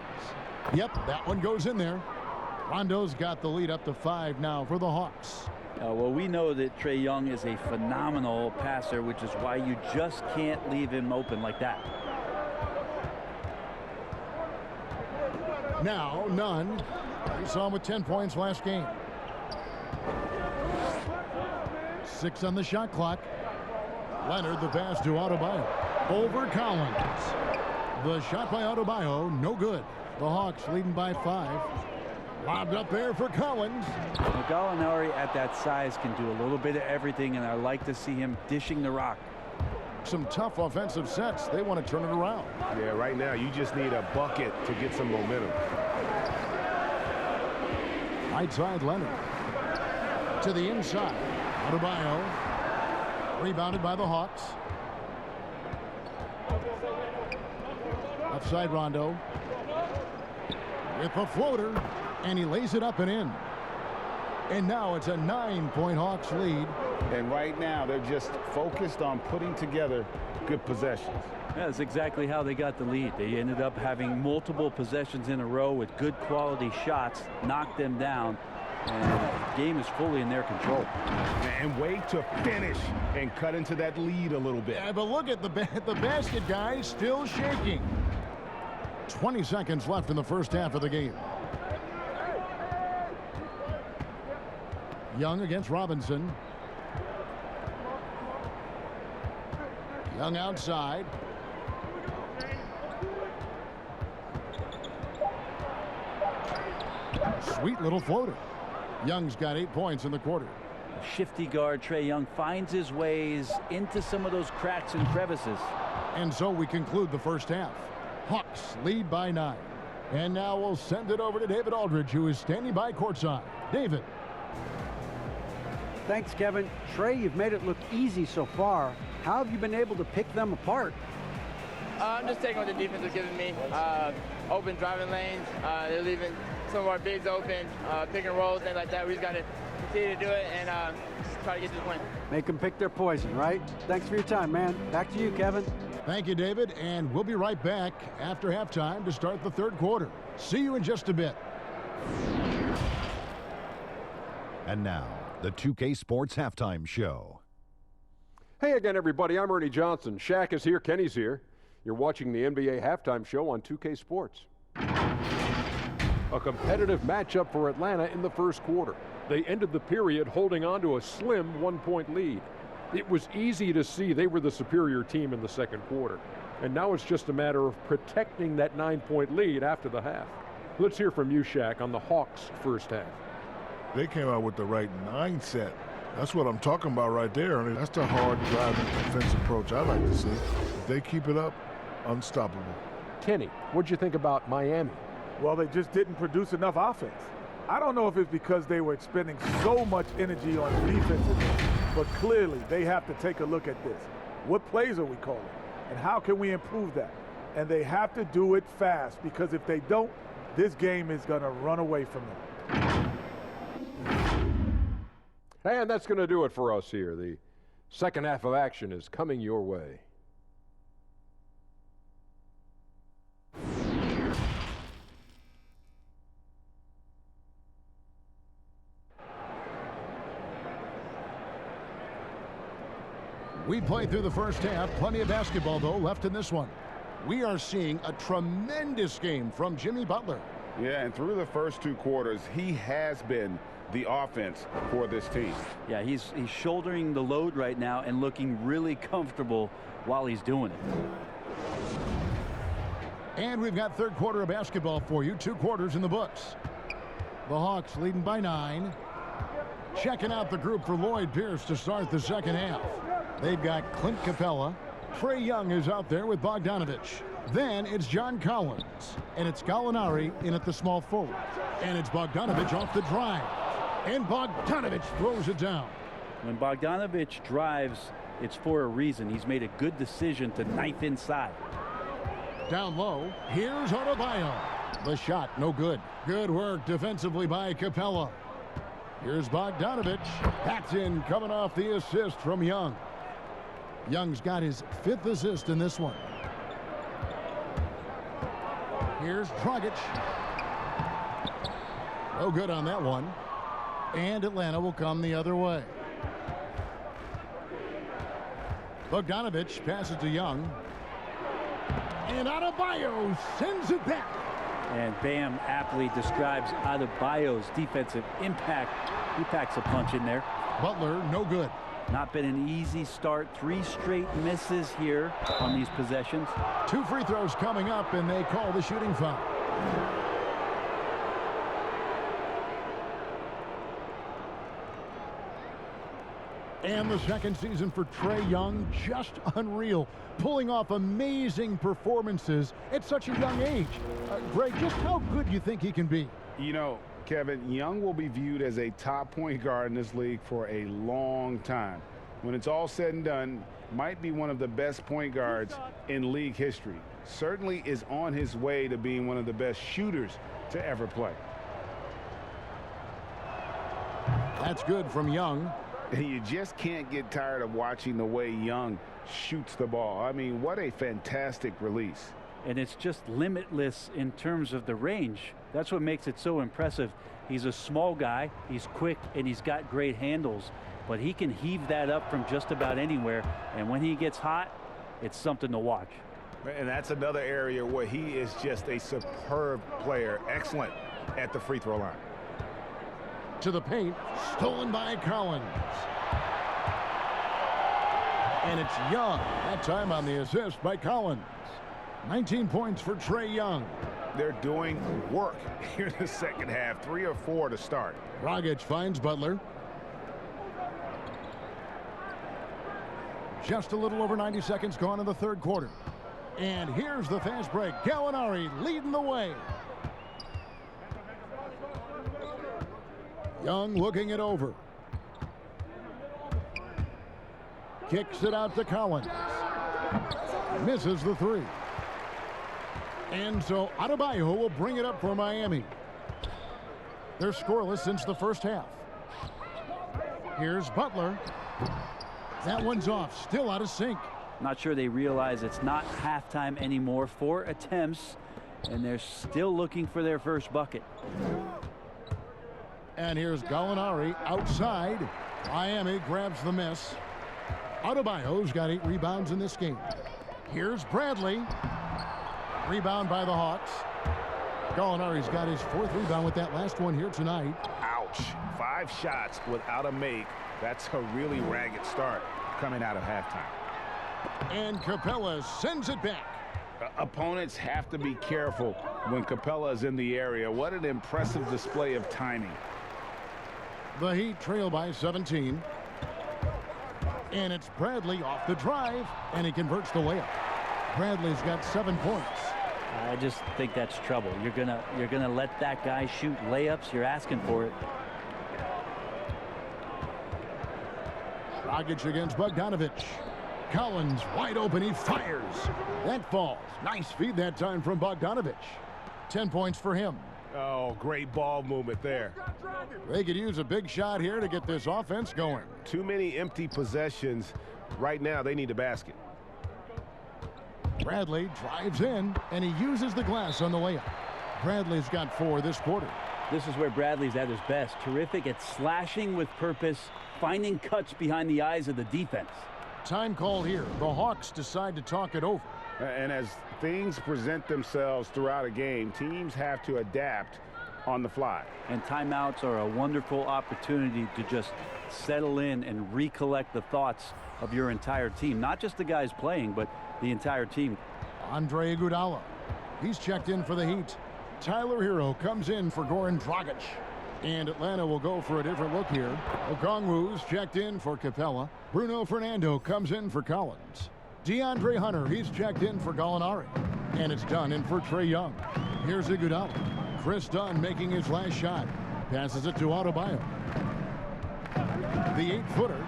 Yep, that one goes in there. Rondo's got the lead up to 5 now for the Hawks. Well, we know that Trae Young is a phenomenal passer, which is why you just can't leave him open like that. Now, Nunn. We saw him with 10 points last game. 6 on the shot clock. Leonard, the pass to Adebayo. Over Collins. The shot by Adebayo, no good. The Hawks leading by 5. Lobbed up there for Collins. Gallinari at that size can do a little bit of everything, and I like to see him dishing the rock. Some tough offensive sets. They want to turn it around. Yeah, right now you just need a bucket to get some momentum. Right side Leonard. To the inside. Adebayo. Rebounded by the Hawks. Offside Rondo. With a floater, and he lays it up and in. And now it's a 9-point Hawks lead. And right now, they're just focused on putting together good possessions. Yeah, that's exactly how they got the lead. They ended up having multiple possessions in a row with good quality shots, knocked them down, and the game is fully in their control. And wait to finish and cut into that lead a little bit. Yeah, but look at the basket, guys, still shaking. 20 seconds left in the first half of the game. Young against Robinson. Young outside. Sweet little floater. Young's got 8 points in the quarter. Shifty guard Trae Young finds his ways into some of those cracks and crevices. And so we conclude the first half. Hawks lead by 9. And now we'll send it over to David Aldridge, who is standing by courtside. David. Thanks, Kevin. Trae, you've made it look easy so far. How have you been able to pick them apart? I'm just taking what the defense is giving me. Open driving lanes. They're leaving some of our bigs open, pick and rolls, things like that. We just got to continue to do it and try to get to the win. Make them pick their poison, right? Thanks for your time, man. Back to you, Kevin. Thank you, David. And we'll be right back after halftime to start the third quarter. See you in just a bit. And now, the 2K Sports Halftime Show. Hey again, everybody. I'm Ernie Johnson. Shaq is here. Kenny's here. You're watching the NBA Halftime Show on 2K Sports. A competitive matchup for Atlanta in the first quarter. They ended the period holding on to a slim 1-point lead. It was easy to see they were the superior team in the second quarter. And now it's just a matter of protecting that 9-point lead after the half. Let's hear from you, Shaq, on the Hawks' first half. They came out with the right mindset. That's what I'm talking about right there. I mean, that's the hard driving defense approach I like to see. If they keep it up, unstoppable. Kenny, what'd you think about Miami? Well, they just didn't produce enough offense. I don't know if it's because they were expending so much energy on defense, but clearly they have to take a look at this. What plays are we calling? And how can we improve that? And they have to do it fast, because if they don't, this game is going to run away from them. And that's going to do it for us here. The second half of action is coming your way. We played through the first half. Plenty of basketball, though, left in this one. We are seeing a tremendous game from Jimmy Butler. Yeah, and through the first 2 quarters, he has been the offense for this team. Yeah, he's shouldering the load right now and looking really comfortable while he's doing it. And we've got third quarter of basketball for you. 2 quarters in the books. The Hawks leading by 9. Checking out the group for Lloyd Pierce to start the second half. They've got Clint Capella. Trae Young is out there with Bogdanovich. Then it's John Collins. And it's Gallinari in at the small forward. And it's Bogdanovich off the drive. And Bogdanovich throws it down. When Bogdanovich drives, it's for a reason. He's made a good decision to knife inside. Down low, here's Adebayo. The shot, no good. Good work defensively by Capella. Here's Bogdanovich. That's in, coming off the assist from Young. Young's got his 5th assist in this one. Here's Dragic. No good on that one. And Atlanta will come the other way. Bogdanovich passes to Young. And Adebayo sends it back. And Bam aptly describes Adebayo's defensive impact. He packs a punch in there. Butler, no good. Not been an easy start. 3 straight misses here on these possessions. 2 free throws coming up, and they call the shooting foul. And the second season for Trae Young, just unreal. Pulling off amazing performances at such a young age. Greg, just how good do you think he can be? You know, Kevin, Young will be viewed as a top point guard in this league for a long time. When it's all said and done, might be one of the best point guards in league history. Certainly is on his way to being one of the best shooters to ever play. That's good from Young. And you just can't get tired of watching the way Young shoots the ball. I mean, what a fantastic release. And it's just limitless in terms of the range. That's what makes it so impressive. He's a small guy, he's quick, and he's got great handles, but he can heave that up from just about anywhere. And when he gets hot, it's something to watch. And that's another area where he is just a superb player. Excellent at the free throw line. To the paint, stolen by Collins. And it's Young, that time on the assist by Collins. 19 points for Trae Young. They're doing work here in the second half. 3 or 4 to start. Dragic finds Butler. Just a little over 90 seconds gone in the third quarter. And here's the fast break. Gallinari leading the way. Young looking it over. Kicks it out to Collins. Misses the three. And so Adebayo will bring it up for Miami. They're scoreless since the first half. Here's Butler. That one's off. Still out of sync. Not sure they realize it's not halftime anymore. 4 attempts, and they're still looking for their first bucket. And here's Gallinari outside. Miami grabs the miss. Adebayo's got 8 rebounds in this game. Here's Bradley. Rebound by the Hawks. Gallinari's got his 4th rebound with that last one here tonight. Ouch. 5 shots without a make. That's a really ragged start coming out of halftime. And Capella sends it back. Opponents have to be careful when Capella is in the area. What an impressive display of timing. The Heat trail by 17. And it's Bradley off the drive, and he converts the layup. Bradley's got 7 points. I just think that's trouble. You're gonna let that guy shoot layups. You're asking for it. Dragic against Bogdanovich. Collins wide open. He fires. That falls. Nice feed that time from Bogdanovich. 10 points for him. Oh, great ball movement there. They could use a big shot here to get this offense going. Too many empty possessions. Right now, they need a basket. Bradley drives in, and he uses the glass on the layup. Bradley's got 4 this quarter. This is where Bradley's at his best. Terrific at slashing with purpose, finding cuts behind the eyes of the defense. Time call here. The Hawks decide to talk it over. And as things present themselves throughout a game, teams have to adapt on the fly. And timeouts are a wonderful opportunity to just settle in and recollect the thoughts of your entire team. Not just the guys playing, but the entire team. Andre Iguodala. He's checked in for the Heat. Tyler Hero comes in for Goran Dragic. And Atlanta will go for a different look here. Okongwu's checked in for Capella. Bruno Fernando comes in for Collins. DeAndre Hunter, he's checked in for Gallinari. And it's Dunn in for Trae Young. Here's Iguodala. Chris Dunn making his last shot. Passes it to Adebayo. The 8-footer.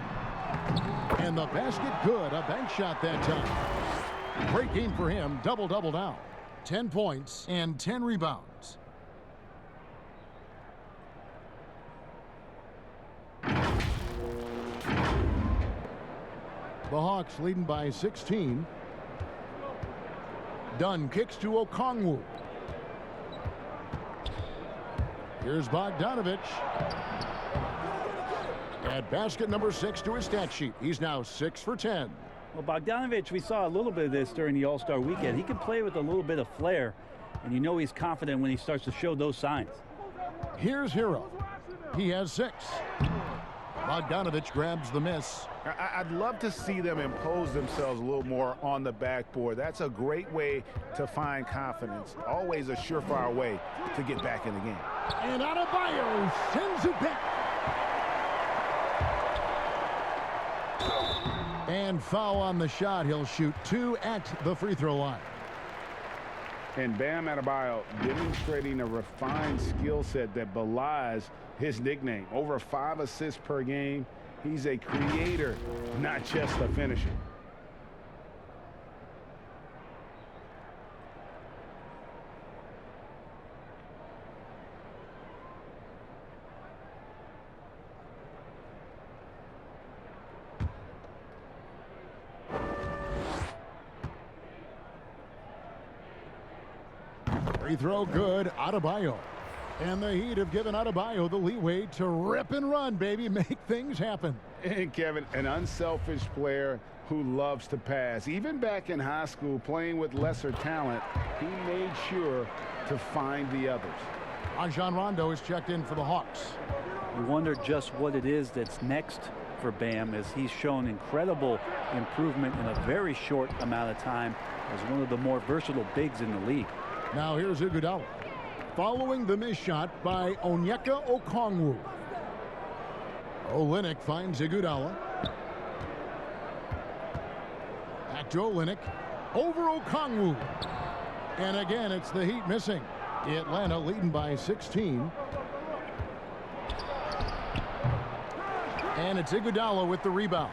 And the basket good. A bank shot that time. Great game for him. Double-double now. 10 points and 10 rebounds. The Hawks leading by 16. Dunn kicks to Okongwu. Here's Bogdanovich. At basket number 6 to his stat sheet. He's now 6 for 10. Well, Bogdanovich, we saw a little bit of this during the All-Star weekend. He can play with a little bit of flair, and you know he's confident when he starts to show those signs. Here's Hero. He has 6. Bogdanovich grabs the miss. I'd love to see them impose themselves a little more on the backboard. That's a great way to find confidence. Always a surefire way to get back in the game. And Adebayo sends it back. And foul on the shot. He'll shoot 2 at the free throw line. And Bam Adebayo demonstrating a refined skill set that belies his nickname. Over 5 assists per game. He's a creator, not just a finisher. Free throw good, Adebayo. And the Heat have given Adebayo the leeway to rip and run, baby. Make things happen. And Kevin, an unselfish player who loves to pass. Even back in high school, playing with lesser talent, he made sure to find the others. Rajon Rondo is checked in for the Hawks. You wonder just what it is that's next for Bam, as he's shown incredible improvement in a very short amount of time as one of the more versatile bigs in the league. Now here's Iguodala. Following the missed shot by Onyeka Okongwu. Olynyk finds Iguodala. Back to Olynyk. Over Okongwu. And again, it's the Heat missing. Atlanta leading by 16. And it's Iguodala with the rebound.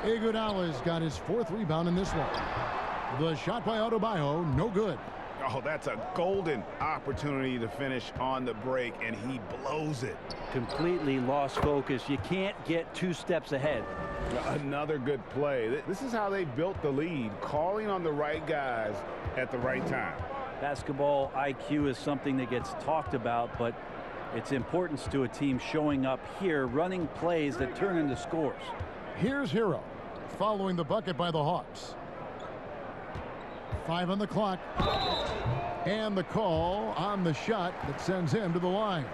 Iguodala's got his 4th rebound in this one. The shot by Adebayo, no good. Oh, that's a golden opportunity to finish on the break, and he blows it. Completely lost focus. You can't get 2 steps ahead. Another good play. This is how they built the lead, calling on the right guys at the right time. Basketball IQ is something that gets talked about, but its importance to a team showing up here, running plays that turn into scores. Here's Hero, following the bucket by the Hawks. 5 on the clock. And the call on the shot that sends him to the line.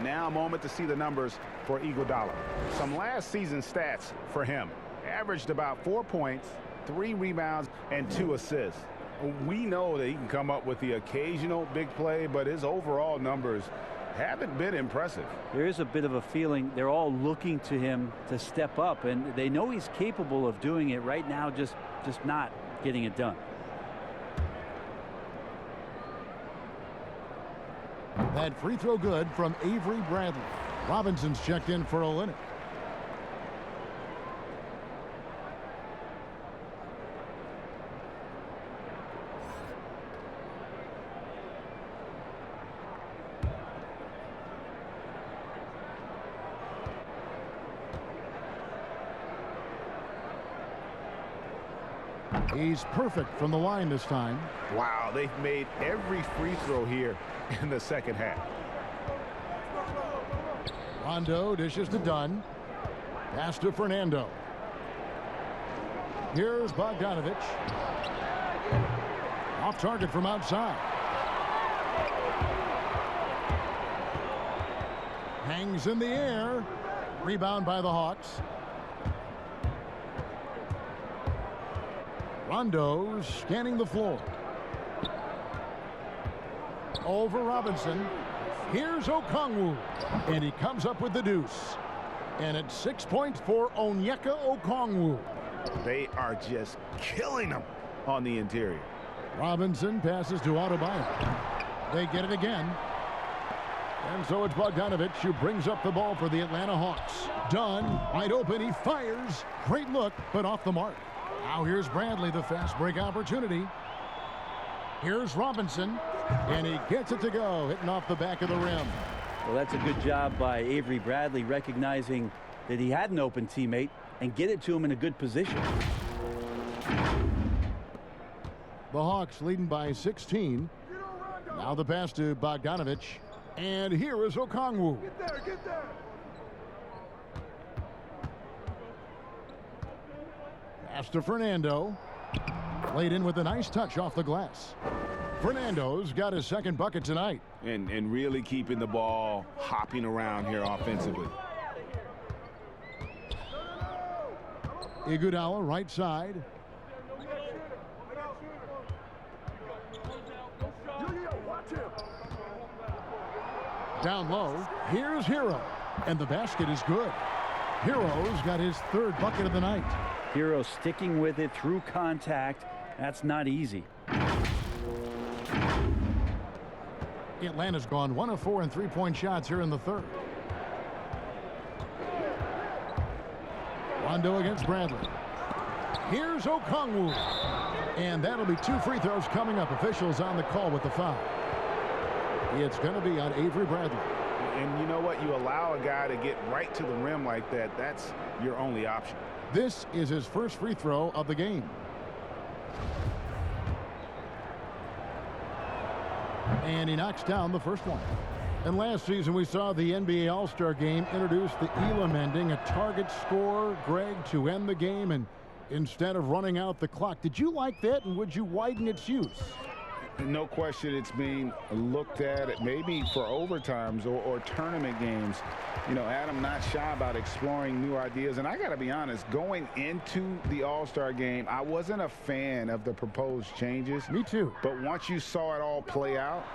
Now a moment to see the numbers for Iguodala. Some last season stats for him. Averaged about 4 points, 3 rebounds, and 2 assists. We know that he can come up with the occasional big play, but his overall numbers haven't been impressive. There is a bit of a feeling they're all looking to him to step up, and they know he's capable of doing it right now, just not getting it done. That free throw good from Avery Bradley. Robinson's checked in for Olynyk. He's perfect from the line this time. Wow, they've made every free throw here in the second half. Rondo dishes to Dunn. Pass to Fernando. Here's Bogdanovich. Off target from outside. Hangs in the air. Rebound by the Hawks. Rondo's scanning the floor. Over Robinson. Here's Okongwu. And he comes up with the deuce. And it's 6 points for Onyeka Okongwu. They are just killing them on the interior. Robinson passes to Adebayo. They get it again. And so it's Bogdanovich who brings up the ball for the Atlanta Hawks. Dunn, wide open, he fires. Great look, but off the mark. Now here's Bradley, the fast break opportunity. Here's Robinson, and he gets it to go, hitting off the back of the rim. Well, that's a good job by Avery Bradley, recognizing that he had an open teammate and get it to him in a good position. The Hawks leading by 16. Now the pass to Bogdanovich, and here is Okongwu. Get there. Pass to Fernando. Played in with a nice touch off the glass. Fernando's got his second bucket tonight. And really keeping the ball hopping around here offensively. Iguodala right side. Down low. Here's Hero. And the basket is good. Hero's got his third bucket of the night. Hero sticking with it through contact. That's not easy. Atlanta's gone 1 of 4 in three-point shots here in the third. Rondo against Bradley. Here's Okongwu. And that'll be 2 free throws coming up. Officials on the call with the foul. It's going to be on Avery Bradley. And you know what? You allow a guy to get right to the rim like that. That's your only option. This is his first free throw of the game. And he knocks down the first one. And last season we saw the NBA All-Star Game introduce the Elam ending, a target score, Greg, to end the game and instead of running out the clock. Did you like that, and would you widen its use? No question it's being looked at maybe for overtimes or tournament games. You know, Adam not shy about exploring new ideas. And I got to be honest, going into the All-Star game, I wasn't a fan of the proposed changes. Me too. But once you saw it all play out,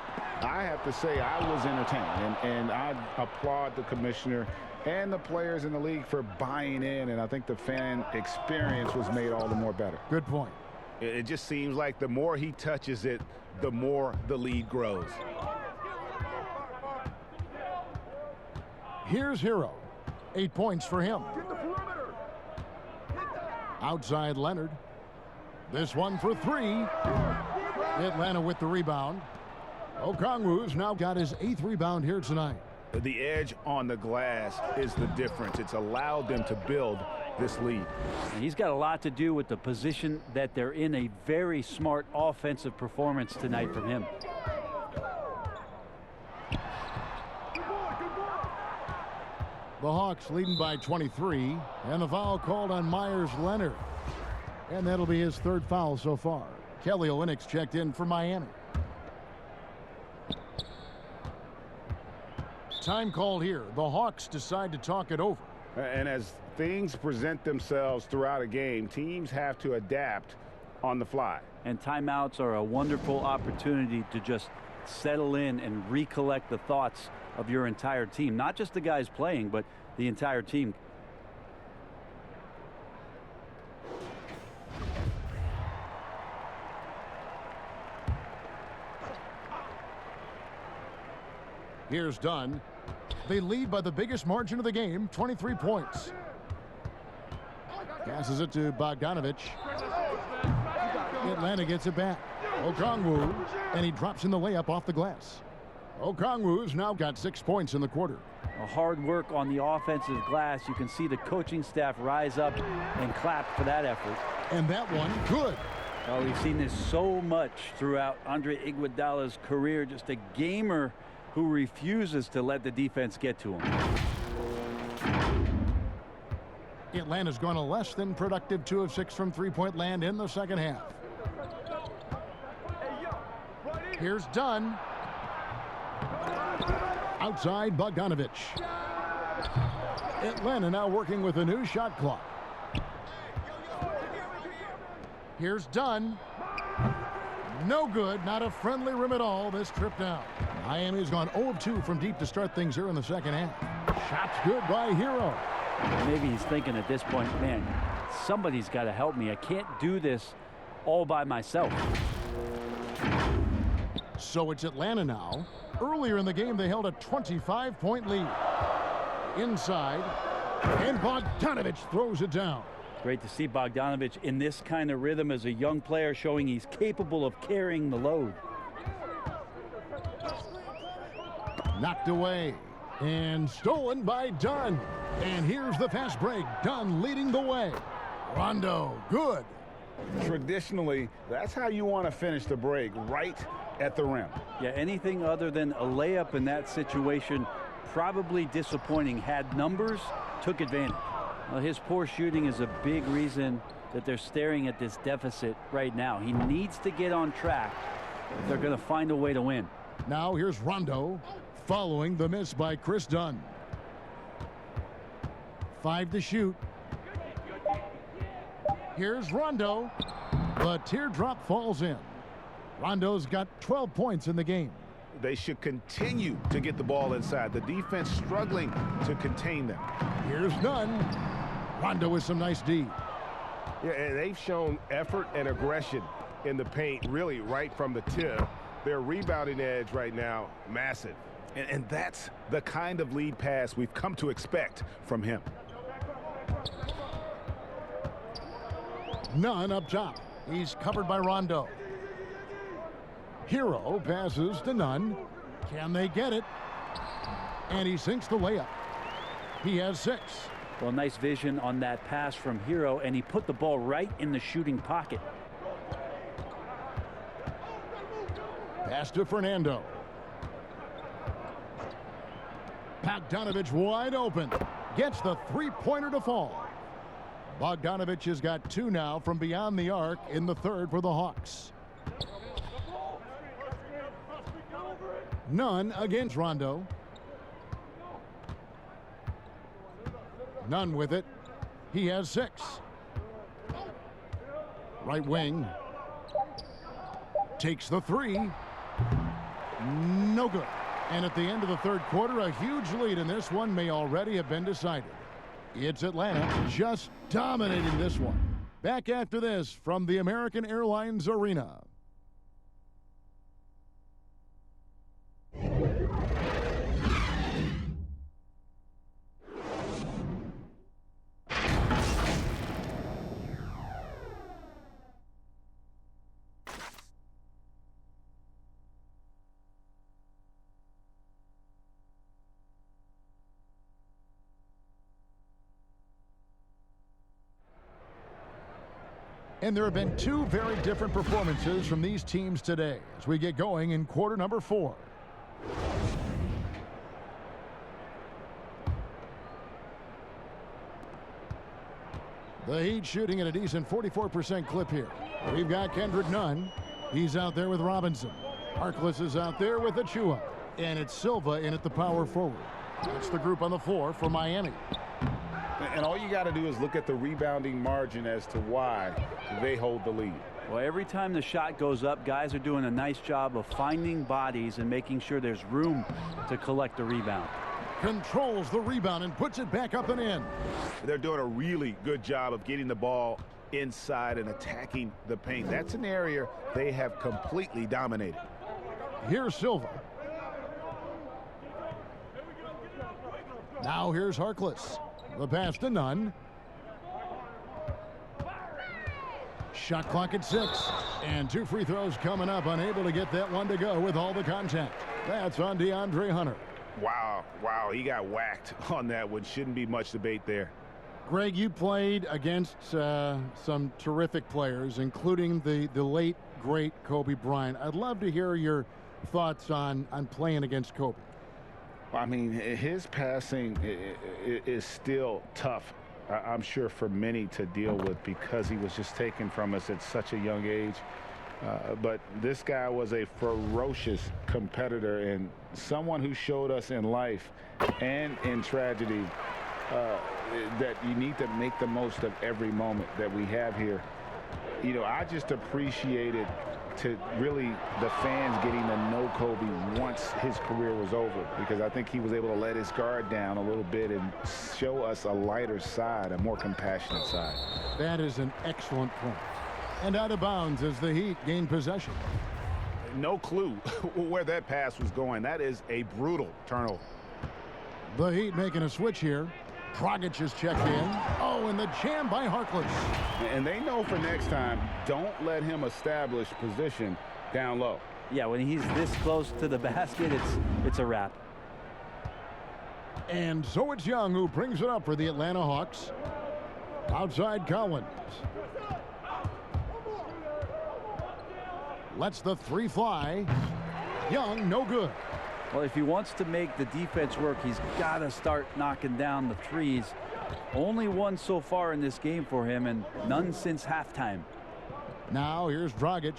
I have to say I was entertained. And I applaud the commissioner and the players in the league for buying in. And I think the fan experience was made all the more better. Good point. It just seems like the more he touches it, the more the lead grows. Here's Hero. 8 points for him. Outside Leonard. This one for 3. Atlanta with the rebound. Okongwu's now got his 8th rebound here tonight. The edge on the glass is the difference. It's allowed them to build this lead. And he's got a lot to do with the position that they're in. A very smart offensive performance tonight from him. The Hawks leading by 23, and the foul called on Myers Leonard. And that'll be his 3rd foul so far. Kelly Olynyk checked in for Miami. Time called here. The Hawks decide to talk it over. And as things present themselves throughout a game, teams have to adapt on the fly. And timeouts are a wonderful opportunity to just settle in and recollect the thoughts of your entire team. Not just the guys playing, but the entire team. Here's Dunn. They lead by the biggest margin of the game, 23 points. Passes it to Bogdanovich. Atlanta gets it back. Okongwu, and he drops in the layup off the glass. Okongwu's now got 6 points in the quarter. A hard work on the offensive glass. You can see the coaching staff rise up and clap for that effort. And that one, good. Oh, we've seen this so much throughout Andre Iguodala's career. Just a gamer who refuses to let the defense get to him. Atlanta's gone a less than productive 2 of 6 from three-point land in the second half. Here's Dunn. Outside Bogdanovich. Atlanta now working with a new shot clock. Here's Dunn. No good. Not a friendly rim at all this trip down. Miami's gone 0 of 2 from deep to start things here in the second half. Shots good by Hero. Maybe he's thinking at this point, man, somebody's got to help me. I can't do this all by myself. So it's Atlanta now. Earlier in the game, they held a 25-point lead. Inside, and Bogdanovich throws it down. Great to see Bogdanovich in this kind of rhythm as a young player, showing he's capable of carrying the load. Knocked away and stolen by Dunn. And here's the fast break. Dunn leading the way. Rondo, good. Traditionally, that's how you want to finish the break, right at the rim. Yeah, anything other than a layup in that situation, probably disappointing. Had numbers, took advantage. Well, his poor shooting is a big reason that they're staring at this deficit right now. He needs to get on track if they're going to find a way to win. Now here's Rondo following the miss by Chris Dunn. 5 to shoot. Here's Rondo. The teardrop falls in. Rondo's got 12 points in the game. They should continue to get the ball inside. The defense struggling to contain them. Here's Dunn. Rondo with some nice D. Yeah, and they've shown effort and aggression in the paint, really right from the tip. Their rebounding edge right now, massive. And that's the kind of lead pass we've come to expect from him. None up top. He's covered by Rondo. Hero passes to Nunn. Can they get it? And he sinks the layup. He has 6. Well, nice vision on that pass from Hero, and he put the ball right in the shooting pocket. Pass to Fernando. Bogdanovich wide open. Gets the three-pointer to fall. Bogdanovich has got 2 now from beyond the arc in the third for the Hawks. Nunn against Rondo. Nunn with it. He has 6. Right wing. Takes the 3. No good. And at the end of the third quarter, a huge lead in this one may already have been decided. It's Atlanta just dominating this one. Back after this from the American Airlines Arena. And there have been 2 very different performances from these teams today as we get going in quarter number 4. The Heat shooting at a decent 44% clip here. We've got Kendrick Nunn. He's out there with Robinson. Harkless is out there with Achua. And it's Silva in at the power forward. That's the group on the floor for Miami. And all you got to do is look at the rebounding margin as to why they hold the lead. Well, every time the shot goes up, guys are doing a nice job of finding bodies and making sure there's room to collect the rebound. Controls the rebound and puts it back up and in. They're doing a really good job of getting the ball inside and attacking the paint. That's an area they have completely dominated. Here's Silva. Now here's Harkless. The pass to Nunn. Shot clock at 6. And 2 free throws coming up. Unable to get that one to go with all the contact. That's on DeAndre Hunter. Wow, he got whacked on that one. Shouldn't be much debate there. Greg, you played against some terrific players, including the late, great Kobe Bryant. I'd love to hear your thoughts on playing against Kobe. I mean, his passing is still tough, I'm sure, for many to deal with because he was just taken from us at such a young age. But this guy was a ferocious competitor and someone who showed us in life and in tragedy that you need to make the most of every moment that we have here. You know, I just appreciated to really the fans getting to know Kobe once his career was over, because I think he was able to let his guard down a little bit and show us a lighter side, a more compassionate side. That is an excellent point. And out of bounds as the Heat gain possession. No clue where that pass was going. That is a brutal turnover. The Heat making a switch here. Dragic is checked in. Oh, and the jam by Harkless. And they know for next time, don't let him establish position down low. Yeah, when he's this close to the basket, it's a wrap. And so it's Young who brings it up for the Atlanta Hawks. Outside Collins. Lets the 3 fly. Young, no good. Well, if he wants to make the defense work, he's got to start knocking down the threes. Only one so far in this game for him, and none since halftime. Now here's Dragic.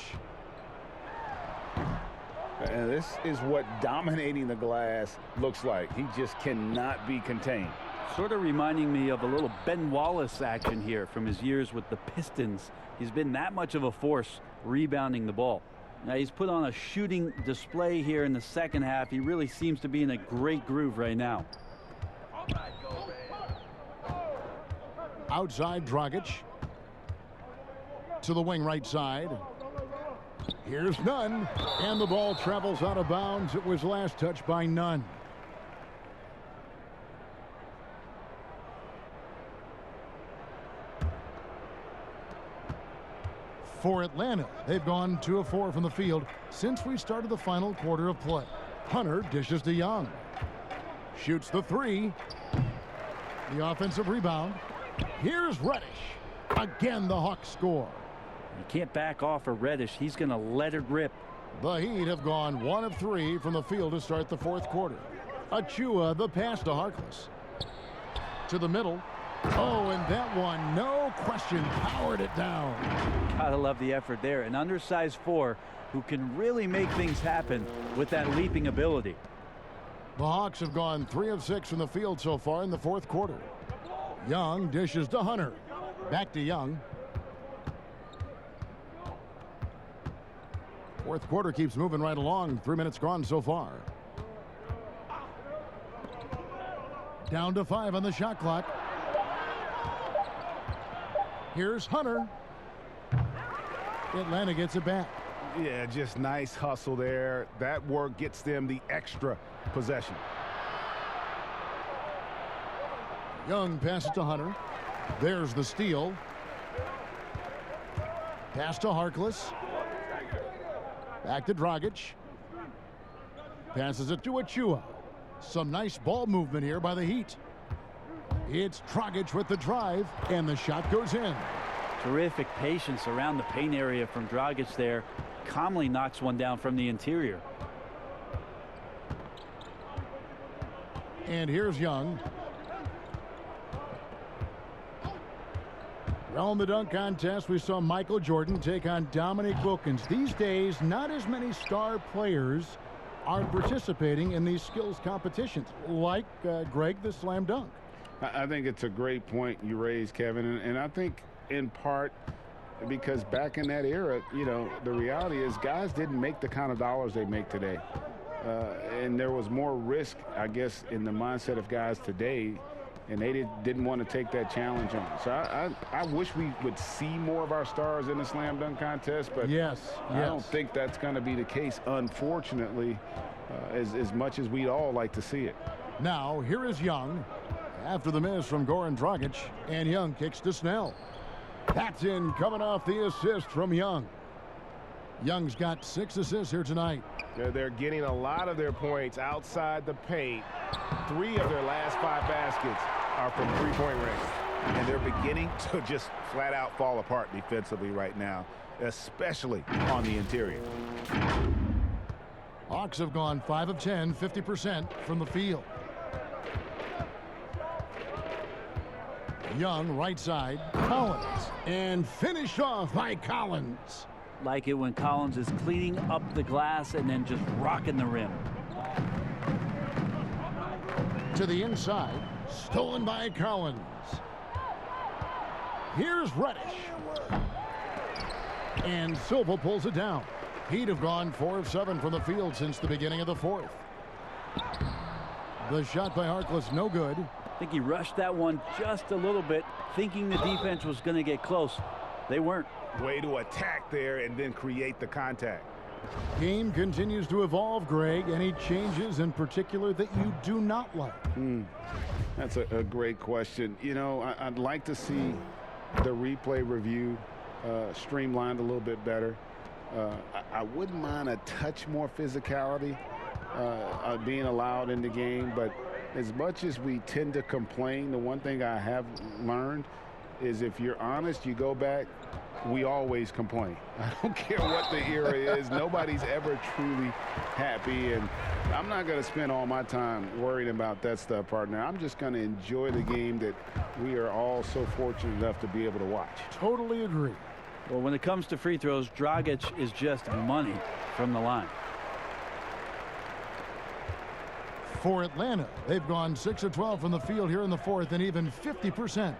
And this is what dominating the glass looks like. He just cannot be contained. Sort of reminding me of a little Ben Wallace action here from his years with the Pistons. He's been that much of a force rebounding the ball. Now he's put on a shooting display here in the second half. He really seems to be in a great groove right now. Outside Dragic. To the wing right side. Here's Nunn. And the ball travels out of bounds. It was last touched by Nunn. For Atlanta, they've gone 2 of 4 from the field since we started the final quarter of play. Hunter dishes to Young. Shoots the 3. The offensive rebound. Here's Reddish. Again, the Hawks score. You can't back off of Reddish. He's going to let it rip. The Heat have gone 1 of 3 from the field to start the fourth quarter. Achua, the pass to Harkless. To the middle. Oh, and that one, no question, powered it down. Gotta love the effort there. An undersized 4 who can really make things happen with that leaping ability. The Hawks have gone 3 of 6 from the field so far in the fourth quarter. Young dishes to Hunter. Back to Young. Fourth quarter keeps moving right along. 3 minutes gone so far. Down to 5 on the shot clock. Here's Hunter. Atlanta gets it back. Yeah, just nice hustle there. That work gets them the extra possession. Young passes to Hunter. There's the steal. Pass to Harkless. Back to Dragic. Passes it to Achua. Some nice ball movement here by the Heat. It's Dragic with the drive, and the shot goes in. Terrific patience around the paint area from Dragic there. Calmly knocks one down from the interior. And here's Young. Well, in the dunk contest, we saw Michael Jordan take on Dominique Wilkins. These days, not as many star players are participating in these skills competitions, like Greg, the slam dunk. I think it's a great point you raised, Kevin, and I think in part because back in that era, you know, the reality is guys didn't make the kind of dollars they make today. And there was more risk, I guess, in the mindset of guys today, and they didn't want to take that challenge on. So I wish we would see more of our stars in the slam dunk contest, but I don't think that's going to be the case, unfortunately, as much as we'd all like to see it. Now, here is Young after the miss from Goran Dragic, and Young kicks to Snell. That's in, coming off the assist from Young. Young's got 6 assists here tonight. They're getting a lot of their points outside the paint. 3 of their last 5 baskets are from three-point range. And they're beginning to just flat out fall apart defensively right now, especially on the interior. Hawks have gone 5 of 10, 50% from the field. Young, right side, Collins, and finished off by Collins. Like it when Collins is cleaning up the glass and then just rocking the rim. To the inside, stolen by Collins. Here's Reddish. And Silva pulls it down. Heat have gone 4 of 7 from the field since the beginning of the fourth. The shot by Harkless, no good. I think he rushed that one just a little bit, thinking the defense was going to get close. They weren't. Way to attack there and then create the contact. Game continues to evolve, Greg. Any changes in particular that you do not like? That's a great question. You know, I'd like to see the replay review streamlined a little bit better. I wouldn't mind a touch more physicality being allowed in the game, but as much as we tend to complain, the one thing I have learned is if you're honest, you go back, we always complain. I don't care what the era is. Nobody's ever truly happy, and I'm not going to spend all my time worrying about that stuff, partner. I'm just going to enjoy the game that we are all so fortunate enough to be able to watch. Totally agree. Well, when it comes to free throws, Dragic is just money from the line. For Atlanta, they've gone 6 of 12 from the field here in the fourth, and even 50%.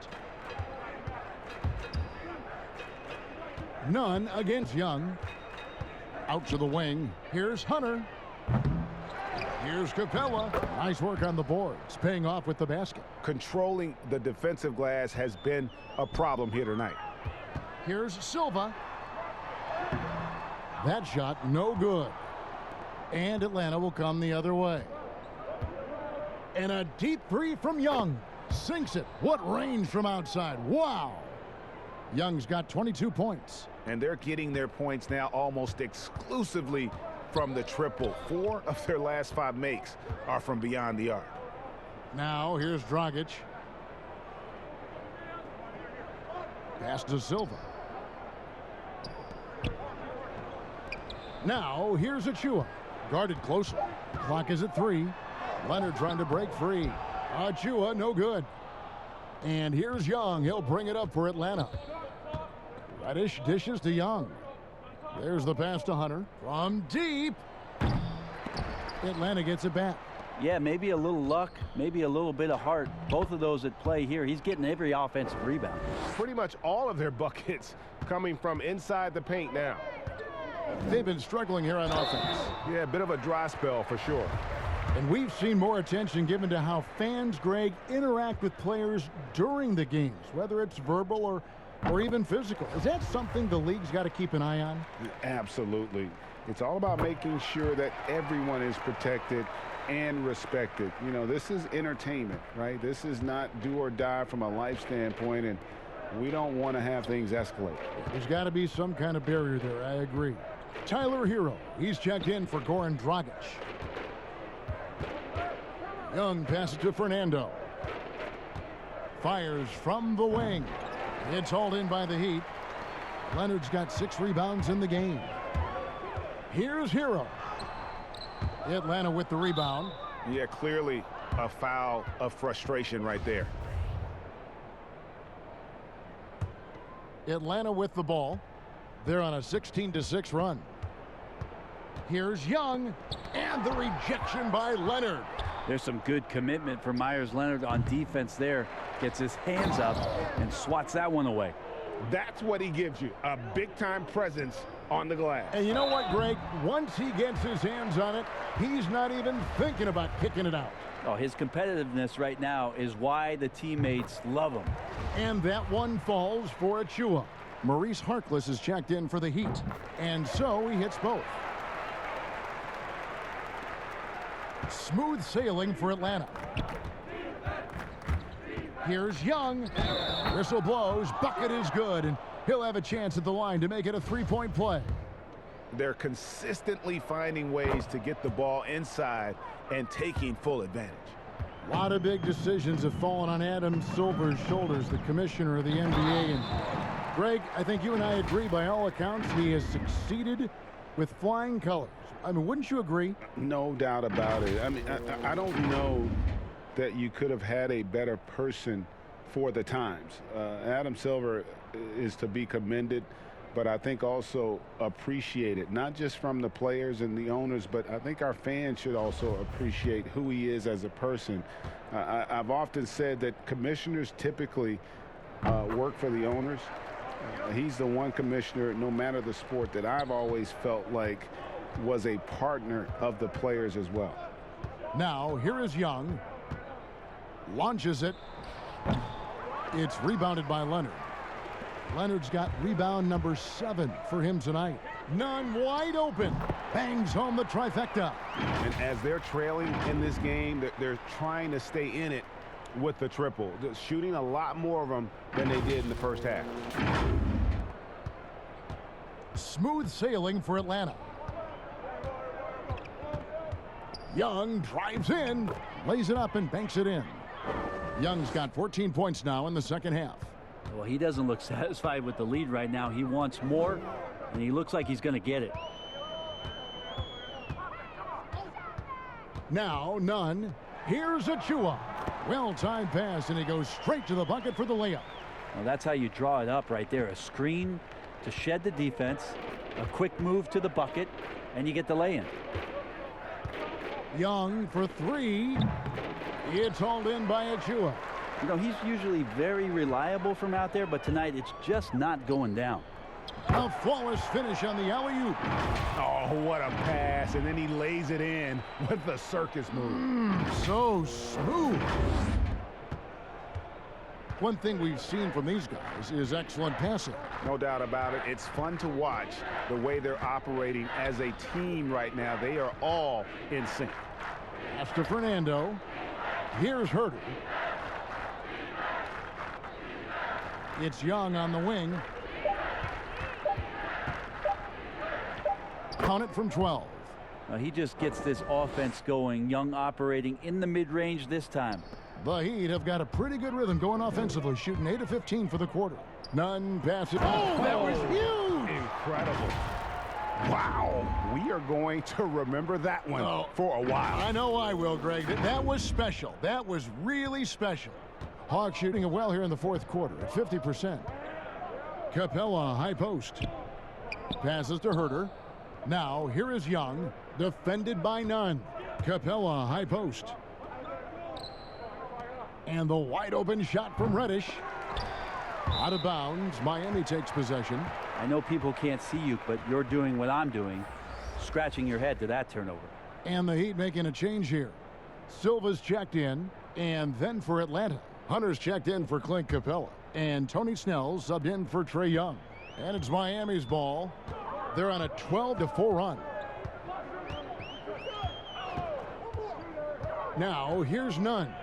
None against Young. Out to the wing. Here's Hunter. Here's Capella. Nice work on the boards, paying off with the basket. Controlling the defensive glass has been a problem here tonight. Here's Silva. That shot no good. And Atlanta will come the other way. And a deep 3 from Young. Sinks it. What range from outside. Wow. Young's got 22 points. And they're getting their points now almost exclusively from the triple. 4 of their last 5 makes are from beyond the arc. Now here's Dragic. Pass to Silva. Now here's Achua. Guarded closely. Clock is at 3. Leonard trying to break free. Achua, no good. And here's Young. He'll bring it up for Atlanta. Reddish dishes to Young. There's the pass to Hunter. From deep. Atlanta gets it back. Yeah, maybe a little luck, maybe a little bit of heart. Both of those at play here. He's getting every offensive rebound. Pretty much all of their buckets coming from inside the paint now. They've been struggling here on offense. Yeah, a bit of a dry spell for sure. And we've seen more attention given to how fans, Greg, interact with players during the games, whether it's verbal or even physical. Is that something the league's got to keep an eye on? Absolutely. It's all about making sure that everyone is protected and respected. You know, this is entertainment, right? This is not do or die from a life standpoint, and we don't want to have things escalate. There's got to be some kind of barrier there. I agree. Tyler Hero, he's checked in for Goran Dragic. Young passes to Fernando. Fires from the wing. It's hauled in by the Heat. Leonard's got 6 rebounds in the game. Here's Hero. Atlanta with the rebound. Yeah, clearly a foul of frustration right there. Atlanta with the ball. They're on a 16-6 run. Here's Young, and the rejection by Leonard. There's some good commitment for Myers Leonard on defense there. Gets his hands up and swats that one away. That's what he gives you, a big-time presence on the glass. And you know what, Greg? Once he gets his hands on it, he's not even thinking about kicking it out. Oh, his competitiveness right now is why the teammates love him. And that one falls for Achua. Maurice Harkless is checked in for the Heat. And so he hits both. Smooth sailing for Atlanta. Here's Young. Whistle blows. Bucket is good. And he'll have a chance at the line to make it a 3-point play. They're consistently finding ways to get the ball inside and taking full advantage. A lot of big decisions have fallen on Adam Silver's shoulders, the commissioner of the NBA. And Greg, I think you and I agree by all accounts he has succeeded with flying colors. I mean, wouldn't you agree? No doubt about it. I mean, I don't know that you could have had a better person for the times. Adam Silver is to be commended, but I think also appreciated, not just from the players and the owners, but I think our fans should also appreciate who he is as a person. I've often said that commissioners typically work for the owners. He's the one commissioner, no matter the sport, that I've always felt like was a partner of the players as well. Now, here is Young. Launches it. It's rebounded by Leonard. Leonard's got rebound number 7 for him tonight. None wide open. Bangs home the trifecta. And as they're trailing in this game, they're trying to stay in it with the triple. Just shooting a lot more of them than they did in the first half. Smooth sailing for Atlanta. Young drives in, lays it up and banks it in. Young's got 14 points now in the second half. Well, he doesn't look satisfied with the lead right now. He wants more, and he looks like he's going to get it. Now, none. Here's Achua. Well-timed pass, and he goes straight to the bucket for the layup. Well, that's how you draw it up right there. A screen to shed the defense, a quick move to the bucket, and you get the lay-in. Young for 3. It's hauled in by Achua. You know, he's usually very reliable from out there, but tonight it's just not going down. A flawless finish on the alley-oop. Oh, what a pass. And then he lays it in with the circus move. So smooth. One thing we've seen from these guys is excellent passing. No doubt about it. It's fun to watch the way they're operating as a team right now. They are all in sync. Pass to Fernando. Here's Herter. It's Young on the wing. Count it from 12. He just gets this offense going. Young operating in the mid-range this time. The Heat have got a pretty good rhythm going offensively, shooting 8 of 15 for the quarter. Nunn passes. Oh, that was huge! Incredible. Wow. We are going to remember that one for a while. I know I will, Greg. That was special. That was really special. Hawks shooting it well here in the fourth quarter at 50%. Capella, high post. Passes to Herter. Now, here is Young, defended by Nunn. Capella, high post. And the wide open shot from Reddish. Out of bounds. Miami takes possession. I know people can't see you, but you're doing what I'm doing, scratching your head to that turnover. And the Heat making a change here. Silva's checked in, and then for Atlanta, Hunter's checked in for Clint Capella, and Tony Snell subbed in for Trae Young. And it's Miami's ball. They're on a 12-4 run. Now here's Nunn.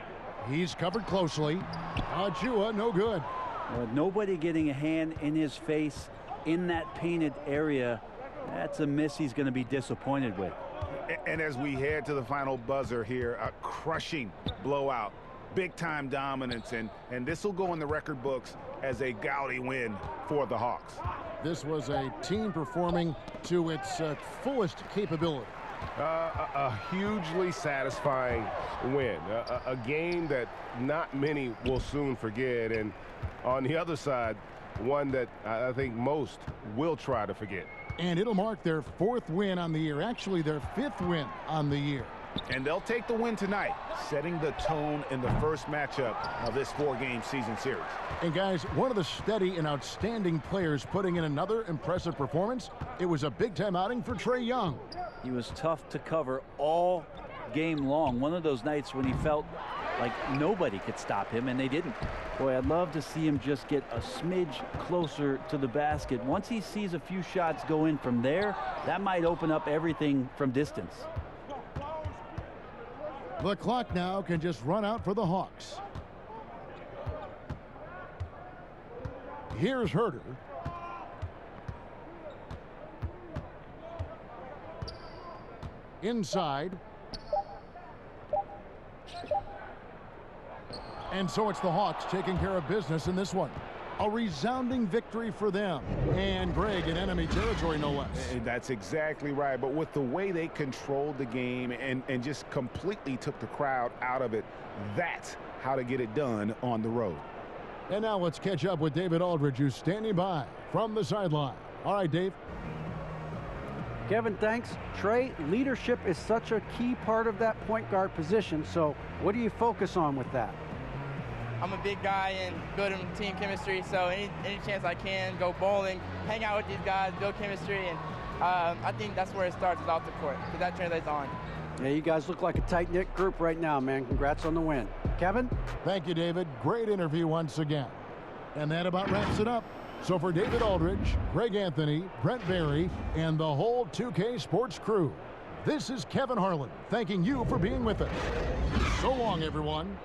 He's covered closely. Achua, no good. Nobody getting a hand in his face in that painted area. That's a miss he's going to be disappointed with. And as we head to the final buzzer here, a crushing blowout, big-time dominance, and this will go in the record books as a gaudy win for the Hawks. This was a team performing to its fullest capability. A hugely satisfying win, a game that not many will soon forget, and on the other side, one that I think most will try to forget. And it'll mark their 4th win on the year, actually their 5th win on the year. And they'll take the win tonight, setting the tone in the first matchup of this 4-game season series. And guys, one of the steady and outstanding players putting in another impressive performance. It was a big-time outing for Trae Young. He was tough to cover all game long. One of those nights when he felt like nobody could stop him, and they didn't. Boy, I'd love to see him just get a smidge closer to the basket. Once he sees a few shots go in from there, that might open up everything from distance. The clock now can just run out for the Hawks. Here's Herter. Inside. And so it's the Hawks taking care of business in this one. A resounding victory for them. And Greg in enemy territory, no less. That's exactly right. But with the way they controlled the game and just completely took the crowd out of it, that's how to get it done on the road. And now let's catch up with David Aldridge, who's standing by from the sideline. All right, Dave. Kevin, thanks. Trae, leadership is such a key part of that point guard position. So what do you focus on with that? I'm a big guy and building team chemistry, so any chance I can, go bowling, hang out with these guys, build chemistry, and I think that's where it starts, is off the court, because that translates on. Yeah, you guys look like a tight-knit group right now, man. Congrats on the win. Kevin? Thank you, David. Great interview once again. And that about wraps it up. So for David Aldridge, Greg Anthony, Brent Barry, and the whole 2K Sports crew, this is Kevin Harlan thanking you for being with us. So long, everyone.